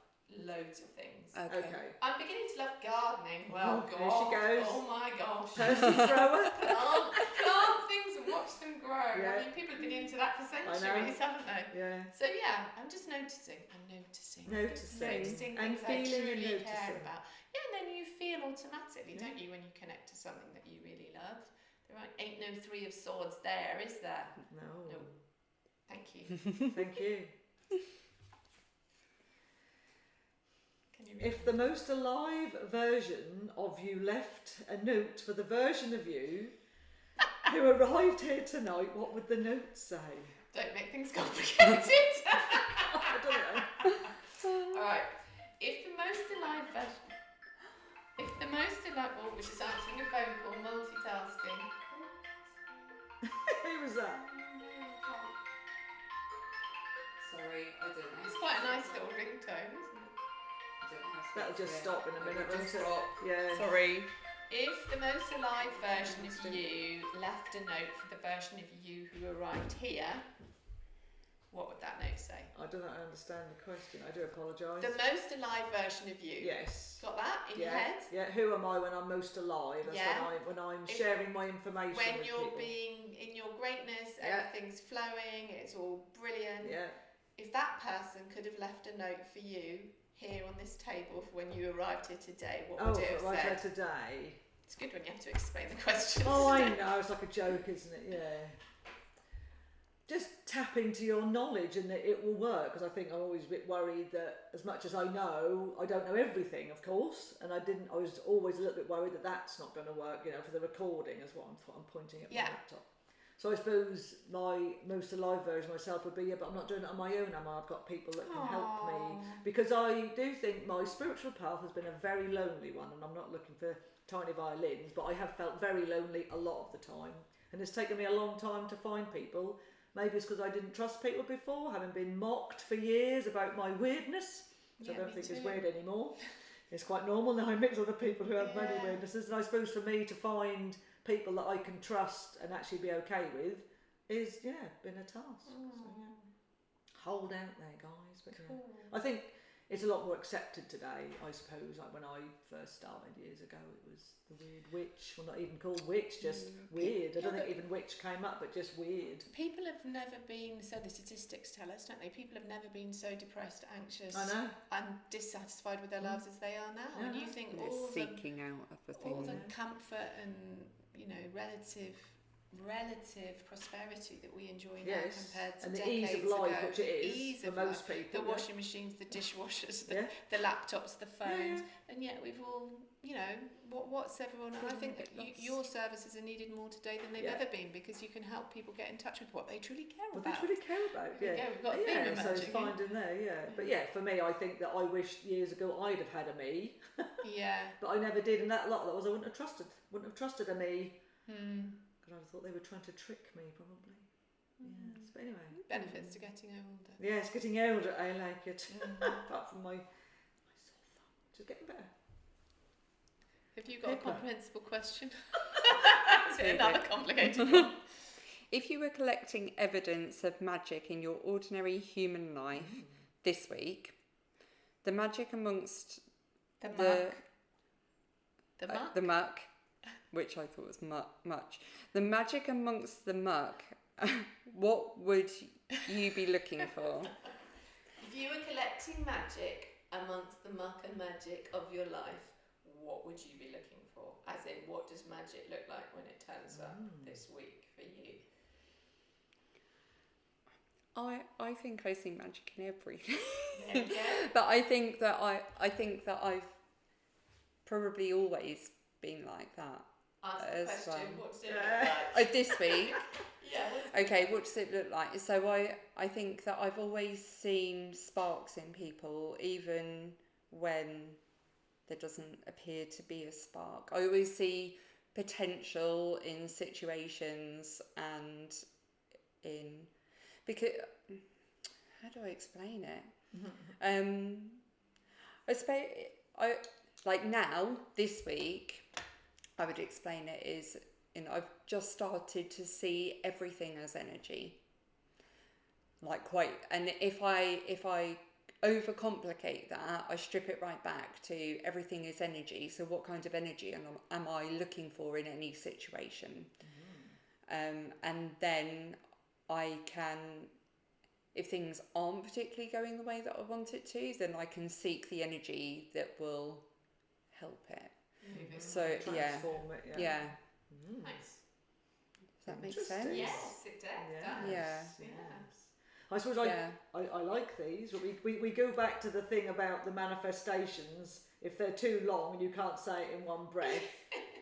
loads of things. Okay. I'm beginning to love gardening. Well, there she goes. Oh my gosh. Percy thrower. Plant things and watch them grow. Yeah. I mean, people have been into that for centuries, haven't they? Yeah. So I'm just noticing. Noticing and things feeling I truly and care noticing. about. Yeah, and then you feel automatically, don't you, when you connect to something that you really love. There ain't no three of swords there, is there? No. Thank you. Thank you. Can you If the most alive version of you left a note for the version of you who arrived here tonight, what would the note say? Don't make things complicated. I don't know. Alright. If the most alive version... Oh, we're just answering a phone call, multitasking. Who was that? Sorry, I don't know. It's quite a nice little ringtone, isn't it? That'll just stop in a minute, won't it? Stop. Yeah. Sorry. If the most alive version of you left a note for the version of you who arrived here, what would that note say? I don't understand the question. I do apologise. The most alive version of you. Yes. Got that in your head? Yeah. Who am I when I'm most alive? That's when I'm sharing my information. When with you're people. being in your greatness, everything's flowing, it's all brilliant. Yeah. If that person could have left a note for you here on this table for when you arrived here today, what would it have said? Today. It's good when you have to explain the questions. Oh, I know. It's like a joke, isn't it? Yeah. Just tap into your knowledge and that it will work, because I think I'm always a bit worried that as much as I know, I don't know everything, of course, and I was always a little bit worried that that's not going to work, you know, for the recording is what I'm pointing at my laptop. So I suppose my most alive version of myself would be, but I'm not doing it on my own, am I? I've got people that can help me, because I do think my spiritual path has been a very lonely one, and I'm not looking for tiny violins, but I have felt very lonely a lot of the time, and it's taken me a long time to find people. Maybe it's because I didn't trust people before, having been mocked for years about my weirdness, which I don't think is weird anymore. It's quite normal now. I mix with other people who have many weirdnesses, and I suppose for me to find people that I can trust and actually be okay with is been a task. So, hold out there, guys. But I think it's a lot more accepted today, I suppose. Like when I first started years ago, it was the weird witch. Well, not even called witch, just weird. I don't think even witch came up, but just weird. People have never been, so the statistics tell us, don't they? People have never been so depressed, anxious, and dissatisfied with their lives as they are now. And you think all seeking out of the thing, all the comfort and relative relative prosperity that we enjoy now Yes, compared to and the decades ease of life, ago. which it is Ease for of most life. people. The washing machines, the dishwashers, Yeah. the laptops, the phones, Yeah. and yet we've all, you know, what's everyone? And I think that your services are needed more today than they've ever been, because you can help people get in touch with what they truly care What about. they truly care about, There we go, we've got a theme yeah. So it's emerging, finding there, yeah. But yeah, for me, I think that I wished years ago I'd have had a me, Yeah. but I never did, and that a lot of that was I wouldn't have trusted a me, Hmm. because I thought they were trying to trick me, probably. Yes, but anyway. Benefits to getting older. Yes, getting older, I like it. Apart from my sore thumb, just getting better. Have you got Pippa. a comprehensible question? Is it another complicated one? If you were collecting evidence of magic in your ordinary human life this week, the magic amongst The the muck, which I thought was much, the magic amongst the muck, what would you be looking for? If you were collecting magic amongst the muck and magic of your life, what would you be looking for? As in, what does magic look like when it turns up this week for you? I think I see magic in everything. There we go. But I think that I've probably always been like that. Ask the As question, well. what does it look like? This week. Yeah. Okay, what does it look like? So I think that I've always seen sparks in people, even when there doesn't appear to be a spark. I always see potential in situations and in... Because... How do I explain it? I suppose... like now, this week, I would explain it is... I've just started to see everything as energy. And if I overcomplicate that, I strip it right back to everything is energy. So what kind of energy am I looking for in any situation? And then I can, if things aren't particularly going the way that I want it to, then I can seek the energy that will help it. So Transform it, yeah. Nice. Does that make sense? Yes, it does. Yeah. I suppose I like these, but we go back to the thing about the manifestations. If they're too long and you can't say it in one breath,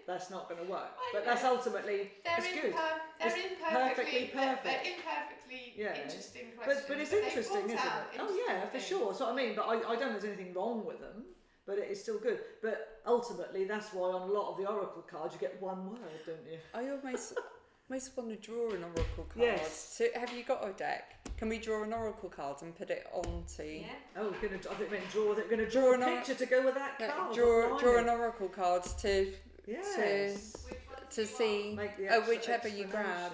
that's not going to work. But that's ultimately, it's good. They're perfectly perfect. They're imperfectly interesting questions. But it's interesting, isn't it? Oh yeah, for things. sure. So I mean, but I don't think there's anything wrong with them. But it is still good. But ultimately, that's why on a lot of the oracle cards you get one word, don't you? I almost want to draw an oracle card. Yes. So have you got a deck? Can we draw an oracle card and put it onto? Yeah. Oh, I think you meant draw. They're going to draw a picture to go with that card. Draw an oracle card to see whichever you grab.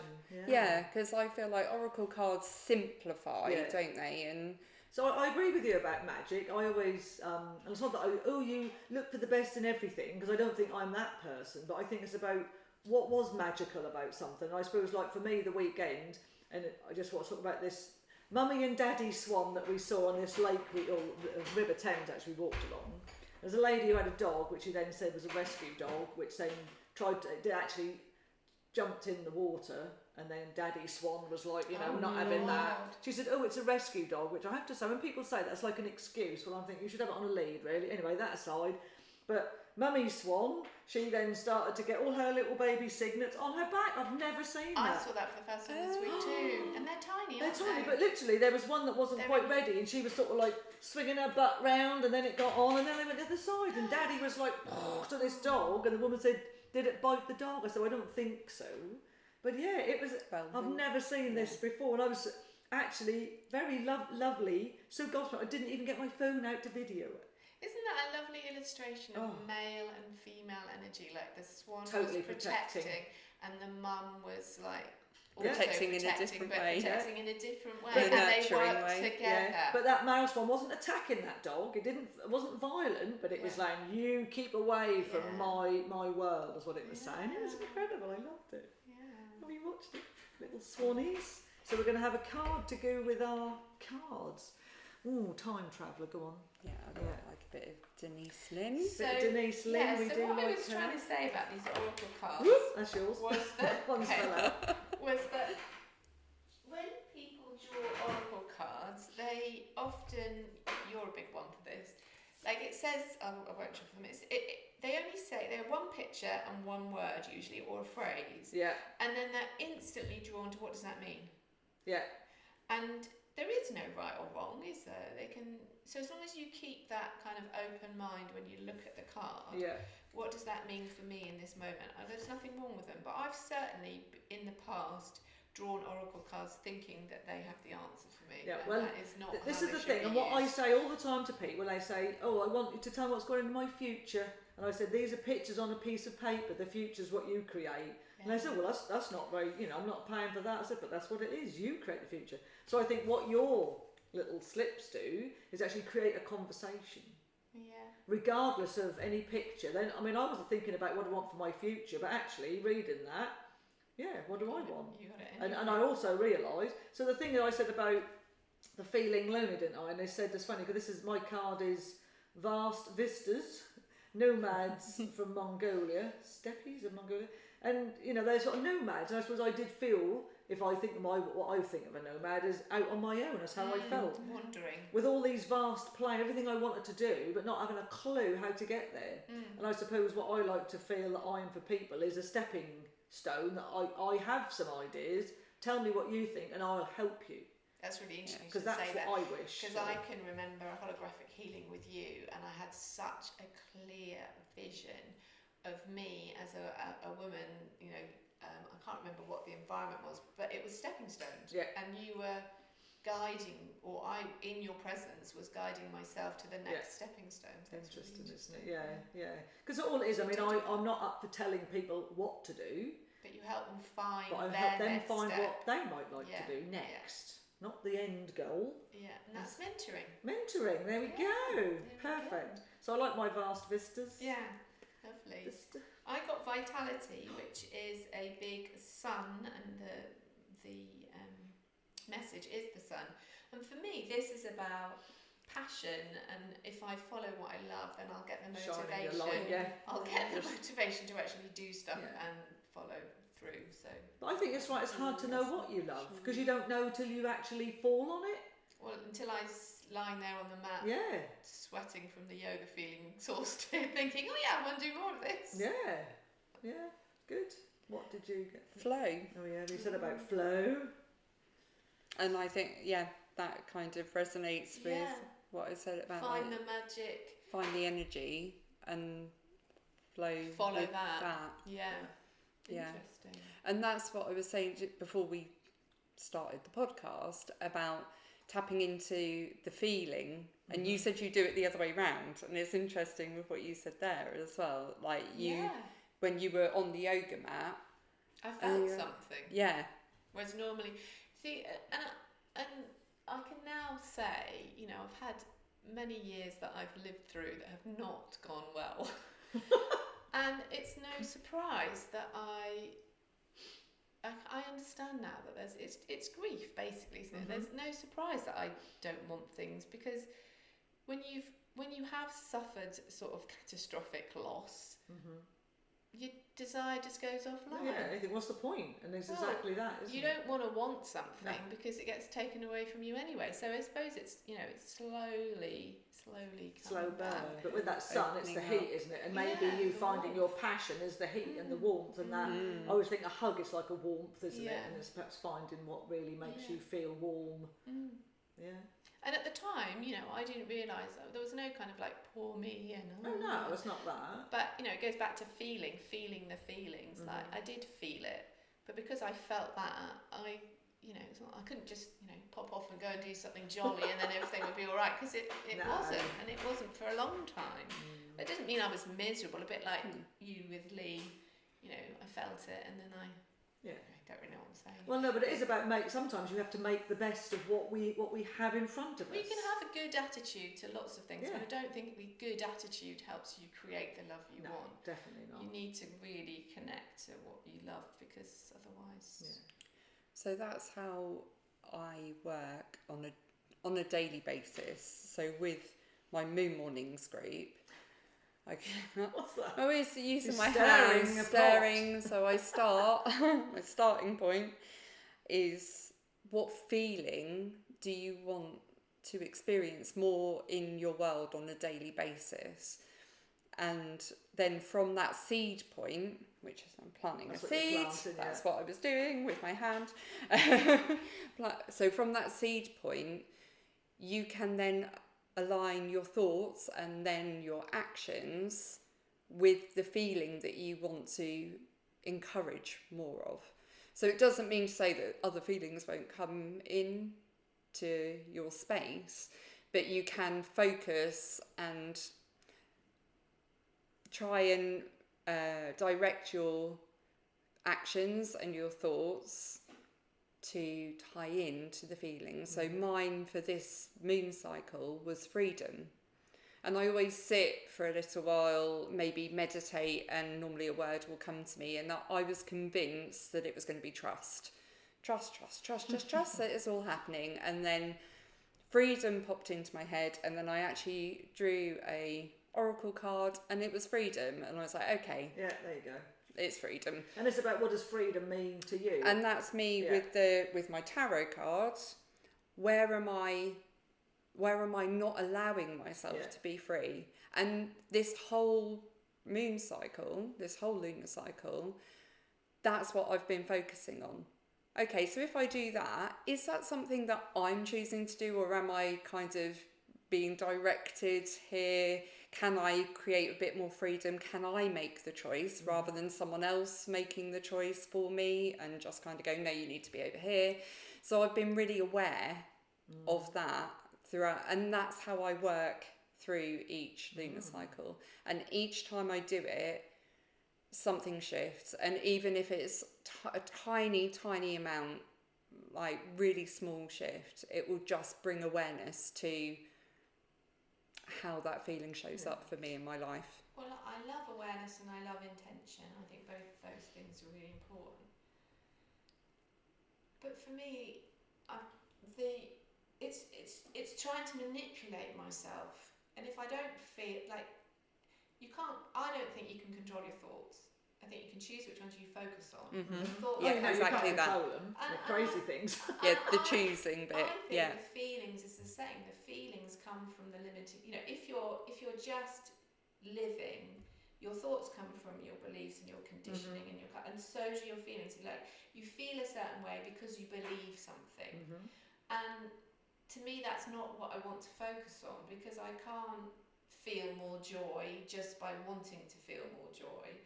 Yeah, because I feel like oracle cards simplify, don't they? And so I agree with you about magic. I always, and it's not that you look for the best in everything, because I don't think I'm that person, but I think it's about what was magical about something. I suppose, like for me, the weekend, and I just want to talk about this Mummy and Daddy Swan that we saw on this lake, or River Thames actually walked along. There's a lady who had a dog, which she then said was a rescue dog, which then actually jumped in the water. And then Daddy Swan was like, not having that. She said, oh, it's a rescue dog, which I have to say, when people say that's like an excuse, well, I'm thinking you should have it on a lead, really. Anyway, that aside. But Mummy Swan, she then started to get all her little baby signets on her back. I've never seen that. I saw that for the first time this week too. And they're tiny, aren't they? They're tiny, but literally there was one that wasn't quite ready, and she was sort of like swinging her butt round, and then it got on, and then they went to the other side, and Daddy was like, to this dog, and the woman said, did it bite the dog? I said, I don't think so. But yeah, it was. I've never seen this before, and I was actually very lovely. So gobsmacked, I didn't even get my phone out to video it. Isn't that a lovely illustration of male and female energy? Like the swan Totally was protecting, and the mum was like protecting in a different way. Protecting in a different way, But and they worked together. Yeah. But that mouse one wasn't attacking that dog. It wasn't violent, but it was like, you keep away from my world, is what it was saying. It was incredible. I loved it. Have you watched it? Little swannies. So we're going to have a card to go with our cards. Ooh, time traveller, go on. Yeah, I like a bit of Denise Lynn. So, Denise Lynn, yeah, we so do what I like was her. trying to say about these oracle cards Whoop, that's yours. was that One's fell out. was that when people draw oracle cards, they often, you're a big one for this, like it says, I won't show them, they only say, they're one picture and one word usually, or a phrase, Yeah, and then they're instantly drawn to what does that mean? yeah. And there is no right or wrong, is there? So as long as you keep that kind of open mind when you look at the card, Yeah. what does that mean for me in this moment? There's nothing wrong with them, but I've certainly in the past drawn oracle cards thinking that they have the answer for me. Yeah, and well, that is not this how is they the should thing, be and what I used. say all the time to people, they say, "Oh, I want you to tell me what's going on in my future," and I said, "These are pictures on a piece of paper. The future's what you create." And they said, "Well, that's not very, I'm not paying for that." I said, "But that's what it is. You create the future." So I think what your little slips do is actually create a conversation. Yeah. Regardless of any picture. Then, I wasn't thinking about what I want for my future, but actually reading that, what do I want? You got it And I also realised, so the thing that I said about the feeling lonely, didn't I? And they said, it's funny, because my card is vast vistas, nomads from Mongolia, steppes of Mongolia, and they're sort of nomads. And I suppose I did feel, if I think what I think of a nomad is out on my own. That's how I felt. Wandering. With all these vast plain, everything I wanted to do, but not having a clue how to get there. And I suppose what I like to feel that I'm for people is a stepping stone, that I have some ideas, tell me what you think and I'll help you. That's really interesting. Because that's what I wish. Because I can remember a holographic healing with you, and I had such a clear vision of me as a woman, I can't remember what the environment was, but it was stepping stones. Yeah. And you were guiding, or I, in your presence, was guiding myself to the next stepping stones. That's Interesting, really isn't it? Yeah. Because all it is, I'm not up for telling people what to do. But you help them find But I their help them next find step. what they might like to do next. Not the end goal. Yeah, and that's mentoring. Mentoring, there we go. There we Perfect. go. So I like my vast vistas. Yeah, lovely. Vista. I got vitality, which is a big sun, and the message is the sun. And for me, this is about passion, and if I follow what I love, then I'll get the Shining motivation. your light, I'll get the motivation to actually do stuff Yeah. and follow through. So, But I think it's right, it's hard to know what you love, because you don't know till you actually fall on it. well, until I lying there on the mat, Yeah. sweating from the yoga, feeling exhausted, thinking, oh yeah, I want to do more of this. Yeah. Good. What did you get? Flow. Oh yeah, we said about flow. And I think, that kind of resonates with what I said about Find the magic. find the energy and flow. Follow with that. Yeah. Yeah. Interesting. And that's what I was saying before we started the podcast about tapping into the feeling. And you said you do it the other way round, and it's interesting with what you said there as well. Like when you were on the yoga mat, I felt something. Yeah. Whereas normally, see, and I can now say, I've had many years that I've lived through that have not gone well. And it's no surprise that I understand now that it's grief basically, isn't it? There's no surprise that I don't want things, because when you have suffered sort of catastrophic loss, your desire just goes offline. Yeah, I think what's the point? And it's exactly that, isn't it? You don't want to want something because it gets taken away from you anyway. So I suppose it's it's slowly slow coming burn. back. But with that sun, it's the heat, isn't it? And maybe you the finding warmth. your passion is the heat and the warmth, and that. I always think a hug is like a warmth, isn't it? Yeah. And it's perhaps finding what really makes you feel warm. Yeah. And at the time, I didn't realise there was no kind of like poor me and No, it's not that. But it goes back to feeling the feelings. Like I did feel it, but because I felt that, it's not, I couldn't just pop off and go and do something jolly and then everything would be all right, because it wasn't, and it wasn't for a long time. It doesn't mean I was miserable. A bit like you with Lee, I felt it, and then I don't really know what I'm saying. Well, no, but it is about sometimes you have to make the best of what we have in front of us. You can have a good attitude to lots of things, Yeah. but I don't think the good attitude helps you create the love you want. Definitely not. You need to really connect to what you love, because otherwise... So that's how I work on on a daily basis. So with my Moon Mornings group, What's that? I always using You're my staring hands, a staring. So I start, my starting point is, what feeling do you want to experience more in your world on a daily basis? And then from that seed point, which is I'm planting a seed, that's what I was doing with my hand. So from that seed point, you can then align your thoughts and then your actions with the feeling that you want to encourage more of. So it doesn't mean to say that other feelings won't come in to your space, but you can focus and try and direct your actions and your thoughts to tie in to the feelings. So mine for this moon cycle was freedom. And I always sit for a little while, maybe meditate, and normally a word will come to me. And I was convinced that it was going to be trust. Trust that it's all happening. And then freedom popped into my head, and then I actually drew a oracle card, and it was freedom. And I was like, okay. Yeah, there you go. It's freedom. And it's about, what does freedom mean to you? And that's me with my tarot cards. Where am I not allowing myself to be free? And this whole moon cycle, this whole lunar cycle, that's what I've been focusing on. Okay, so if I do that, is that something that I'm choosing to do, or am I kind of being directed here? Can I create a bit more freedom? Can I make the choice rather than someone else making the choice for me and just kind of going, no, you need to be over here? So I've been really aware of that throughout, and that's how I work through each lunar cycle. And each time I do it, something shifts. And even if it's a tiny amount, like really small shift, it will just bring awareness to how that feeling shows up for me in my life. Well, I love awareness and I love intention. I think both of those things are really important. But for me, it's trying to manipulate myself. And if I don't feel like I don't think you can control your thoughts. I think you can choose which ones you focus on. Exactly that. They're crazy things. The choosing bit. I think the feelings is the same. The feelings come from the limited. If you're just living, your thoughts come from your beliefs and your conditioning and so do your feelings. Like, you feel a certain way because you believe something, and to me that's not what I want to focus on, because I can't feel more joy just by wanting to feel more joy,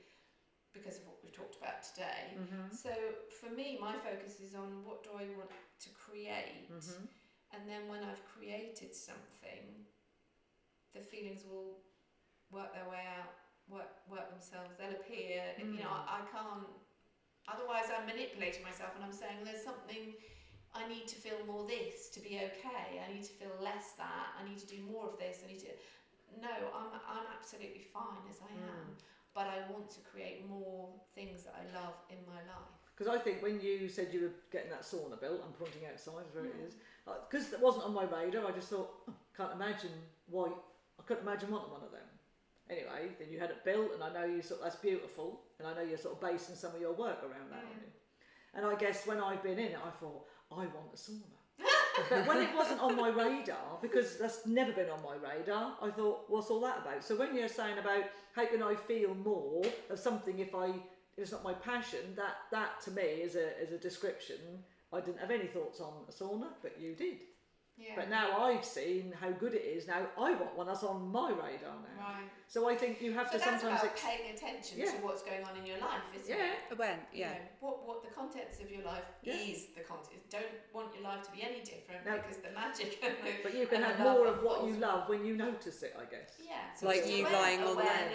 because of what we've talked about today. So for me, my focus is on what do I want to create, and then when I've created something, the feelings will work their way out, work themselves, they'll appear. I can't, otherwise I'm manipulating myself and I'm saying there's something, I need to feel more this to be okay, I need to feel less that, I need to do more of this, no, I'm absolutely fine as I am. But I want to create more things that I love in my life. Because I think when you said you were getting that sauna built, I'm pointing outside where it is, because it wasn't on my radar, I just thought, I couldn't imagine wanting one of them. Anyway, then you had it built, and I know that's beautiful, and I know you're sort of basing some of your work around that, aren't you? And I guess when I've been in it, I thought, I want a sauna. But when it wasn't on my radar, because that's never been on my radar, I thought, what's all that about? So when you're saying about how can I feel more of something if it's not my passion, that to me is a description. I didn't have any thoughts on a sauna, but you did. Yeah. But now I've seen how good it is. Now I want one that's on my radar now. Right. So I think you have to sometimes paying attention to what's going on in your life, isn't it? When, what the contents of your life is the content. Don't want your life to be any different, because the magic. But you can have more of what you love when you notice it, I guess. Yeah. So like you lying on that.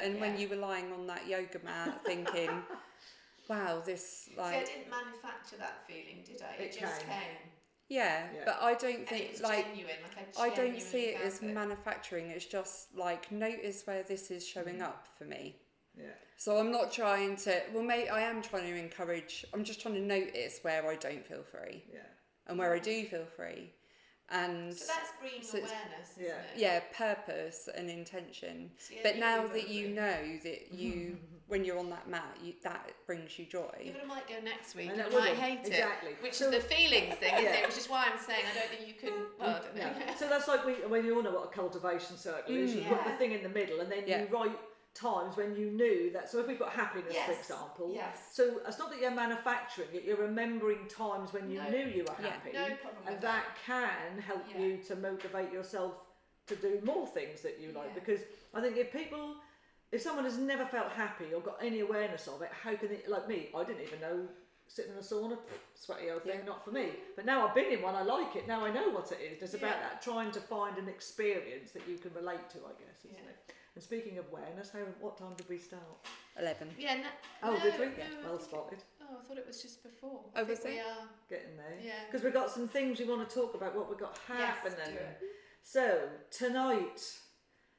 And when you were lying on that yoga mat, thinking, "Wow, this like." See, I didn't manufacture that feeling, did I? It just came. Yeah, but I don't think genuine, I don't see it as manufacturing. It's just like, notice where this is showing up for me. Yeah. So I'm not trying to. Well, I am trying to encourage. I'm just trying to notice where I don't feel free. Yeah. And where I do feel free. And so that's bringing so it's- awareness, isn't yeah. it? yeah, purpose and intention. So, yeah, But now you're that you remembering. know that you, when you're on that mat, that brings you joy. Yeah, but I might go next week And and I it might wouldn't. hate Exactly. it. Which So- is the feelings thing, isn't Yeah. it? Which is why I'm saying I don't think you can. Well, I don't know. Yeah. So that's like when you all know what a cultivation circle is. You put the Yeah. thing in the middle, and then Yeah. you write times when you knew that. So if we've got happiness, for Yes. example. Yes. So it's not that you're manufacturing it; you're remembering times when you No. knew you were Yeah. happy, No problem and with that can help Yeah. you to motivate yourself to do more things that you like. Yeah. Because I think if someone has never felt happy or got any awareness of it, how can they? Like me, I didn't even know. Sitting in a sauna, sweaty old thing, Yeah. not for me. But now I've been in one, I like it. Now I know what it is. It's about Yeah. that trying to find an experience that you can relate to, I guess, isn't Yeah. it? And speaking of awareness, what time did we start? 11. Yeah. Oh, no, did we? no, I Well think- spotted. Oh, I thought it was just before. Oh, I was think we it? are. Getting there. Yeah. Because we've got some things we want to talk about, what we've got happening. Yes, do it. So, tonight,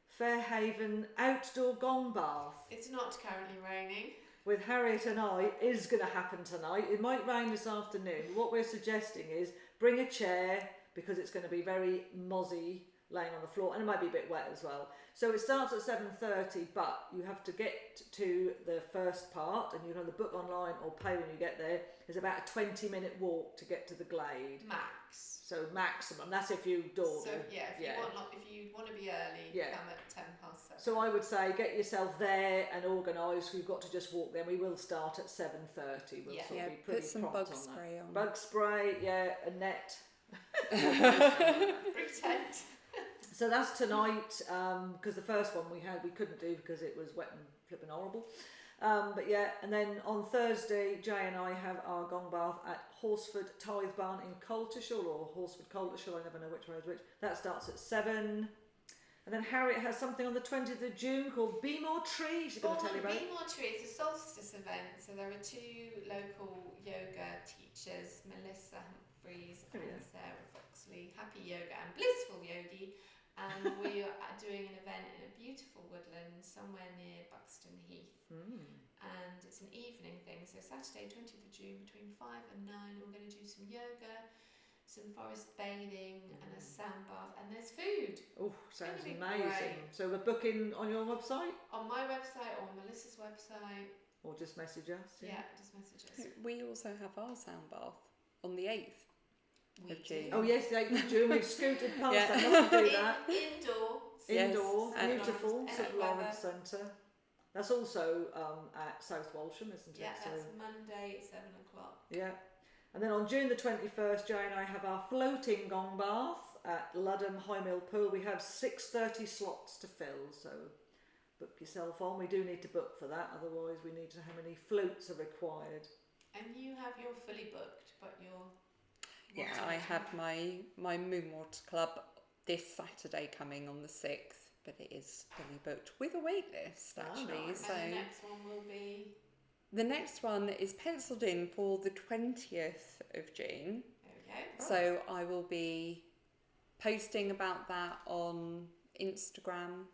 Fairhaven Outdoor Gong Bath It's not currently raining. with Harriet and I is going to happen tonight. It might rain this afternoon. What we're suggesting is bring a chair because it's going to be very mozzy laying on the floor, and it might be a bit wet as well. So it starts at 7:30, but you have to get to the first part, and you can either book online or pay when you get there. It's about a 20-minute walk to get to the glade. Max. So maximum. That's if you dawdle. So yeah, if you want to be early, Yeah. come at 7:10. So I would say get yourself there and organised. You've got to just walk there. We will start at 7:30. We'll Yeah. sort Yeah, of be pretty put some prompt bug on spray that. on. Bug spray, yeah, a net. Big tent. So that's tonight, because the first one we couldn't do because it was wet and flipping horrible. But yeah, and then on Thursday, Jay and I have our gong bath at Horstead Tithe barn in Coltishall, or Horstead Coltishall, I never know which way is which. That starts at 7. And then Harriet has something on the 20th of June called Be More Tree. She's going to tell you about it. Be More Tree. It's a solstice event. So there are two local yoga teachers, Melissa Humphreys and yeah. Sarah Foxley, Happy Yoga and Blissful Yogi. And we are doing an event in a beautiful woodland somewhere near Buxton Heath. And it's an evening thing. So Saturday, 20th of June, between 5 and 9, we're going to do some yoga, some forest bathing and a sand bath, and there's food. Oh, sounds It's gonna be amazing. great. So we're booking on your website, On my website or on Melissa's website. or just message us? Yeah, just message us. We also have our sound bath on the 8th. We of June. Oh yes, the 8th of June. We've scooted past Yeah. that. Mustn't do that. Indoor. Yes. Indoor, And beautiful, Lawrence- St and Lawrence Centre. That's also at South Walsham, isn't it? Yeah, So, that's Monday at 7 o'clock. yeah. And then on June the 21st, Jay and I have our floating gong bath at Ludham High Mill Pool. We have 6:30 slots to fill, so book yourself on. We do need to book for that, otherwise we need to know how many floats are required. And you have your fully booked, but you're... Yeah, I have my Moonwater Club this Saturday coming on the 6th, but it is fully booked with a wait list actually. nice. So And the next one will be... the next one is penciled in for the 20th of June. There we go. So I will be posting about that on Instagram.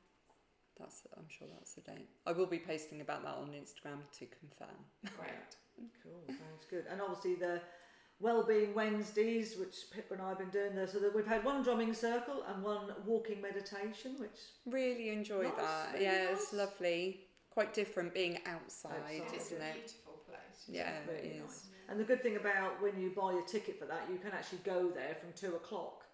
I'm sure that's the date. I will be posting about that on Instagram to confirm. Great. Cool, sounds good. And obviously the Wellbeing Wednesdays, which Pippa and I have been doing there, so that we've had one drumming circle and one walking meditation, which Really enjoy Nice, that. really Yeah, nice. it's lovely. Quite different being outside, Outside, It's isn't a it? beautiful place. Yeah, really it is. nice. And the good thing about when you buy a ticket for that, you can actually go there from 2 o'clock.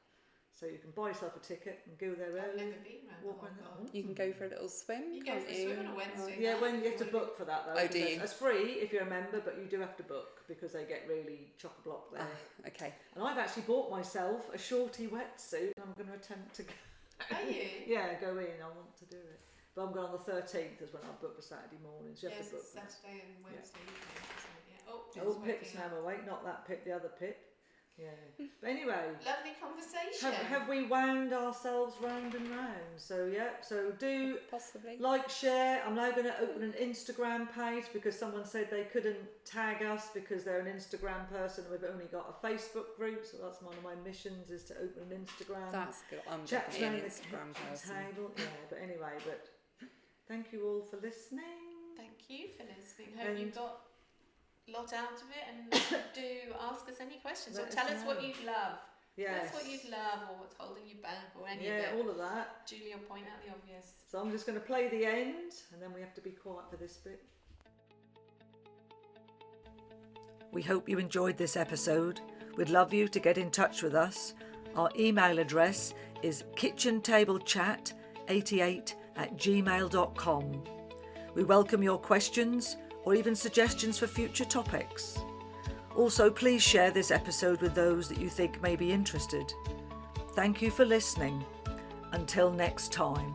So you can buy yourself a ticket and go there I've early. never been round Walk the around whole that. You can go for a little swim, You go can't for a you? swim on a Wednesday. Yeah, night when you have to if book for that though. Oh, do because you? It's free if you're a member, but you do have to book because they get really chock-a-block there. Okay. And I've actually bought myself a shorty wetsuit and I'm going to attempt to go. Are you? Yeah, go in. I want to do it. But I'm going on the 13th is when I book the Saturday mornings. You have Yes, to book it's that. Saturday and Wednesday evening, isn't it? Yeah. Oh, Oh, Pip's Pip's waking now up. awake. Not that Pip, the other Pip. Yeah. But anyway, Lovely conversation. have we wound ourselves round and round? So yeah. So do Possibly. like, share. I'm now going to open an Instagram page because someone said they couldn't tag us because they're an Instagram person and we've only got a Facebook group. So that's one of my missions, is to open an Instagram. That's good. I'm Chats definitely an round the Instagram kitchen person. table. Yeah. But anyway, but thank you all for listening. Thank you for listening. Hope you And- got a lot out of it, and do ask us any questions or Let us tell us what know. you'd love. Yes. That's what you'd love, or what's holding you back, or any of Yeah, it. all of that. Julie will point out the obvious. So I'm just going to play the end, and then we have to be quiet for this bit. We hope you enjoyed this episode. We'd love you to get in touch with us. Our email address is kitchentablechat88@gmail.com. We welcome your questions or even suggestions for future topics. Also, please share this episode with those that you think may be interested. Thank you for listening. Until next time.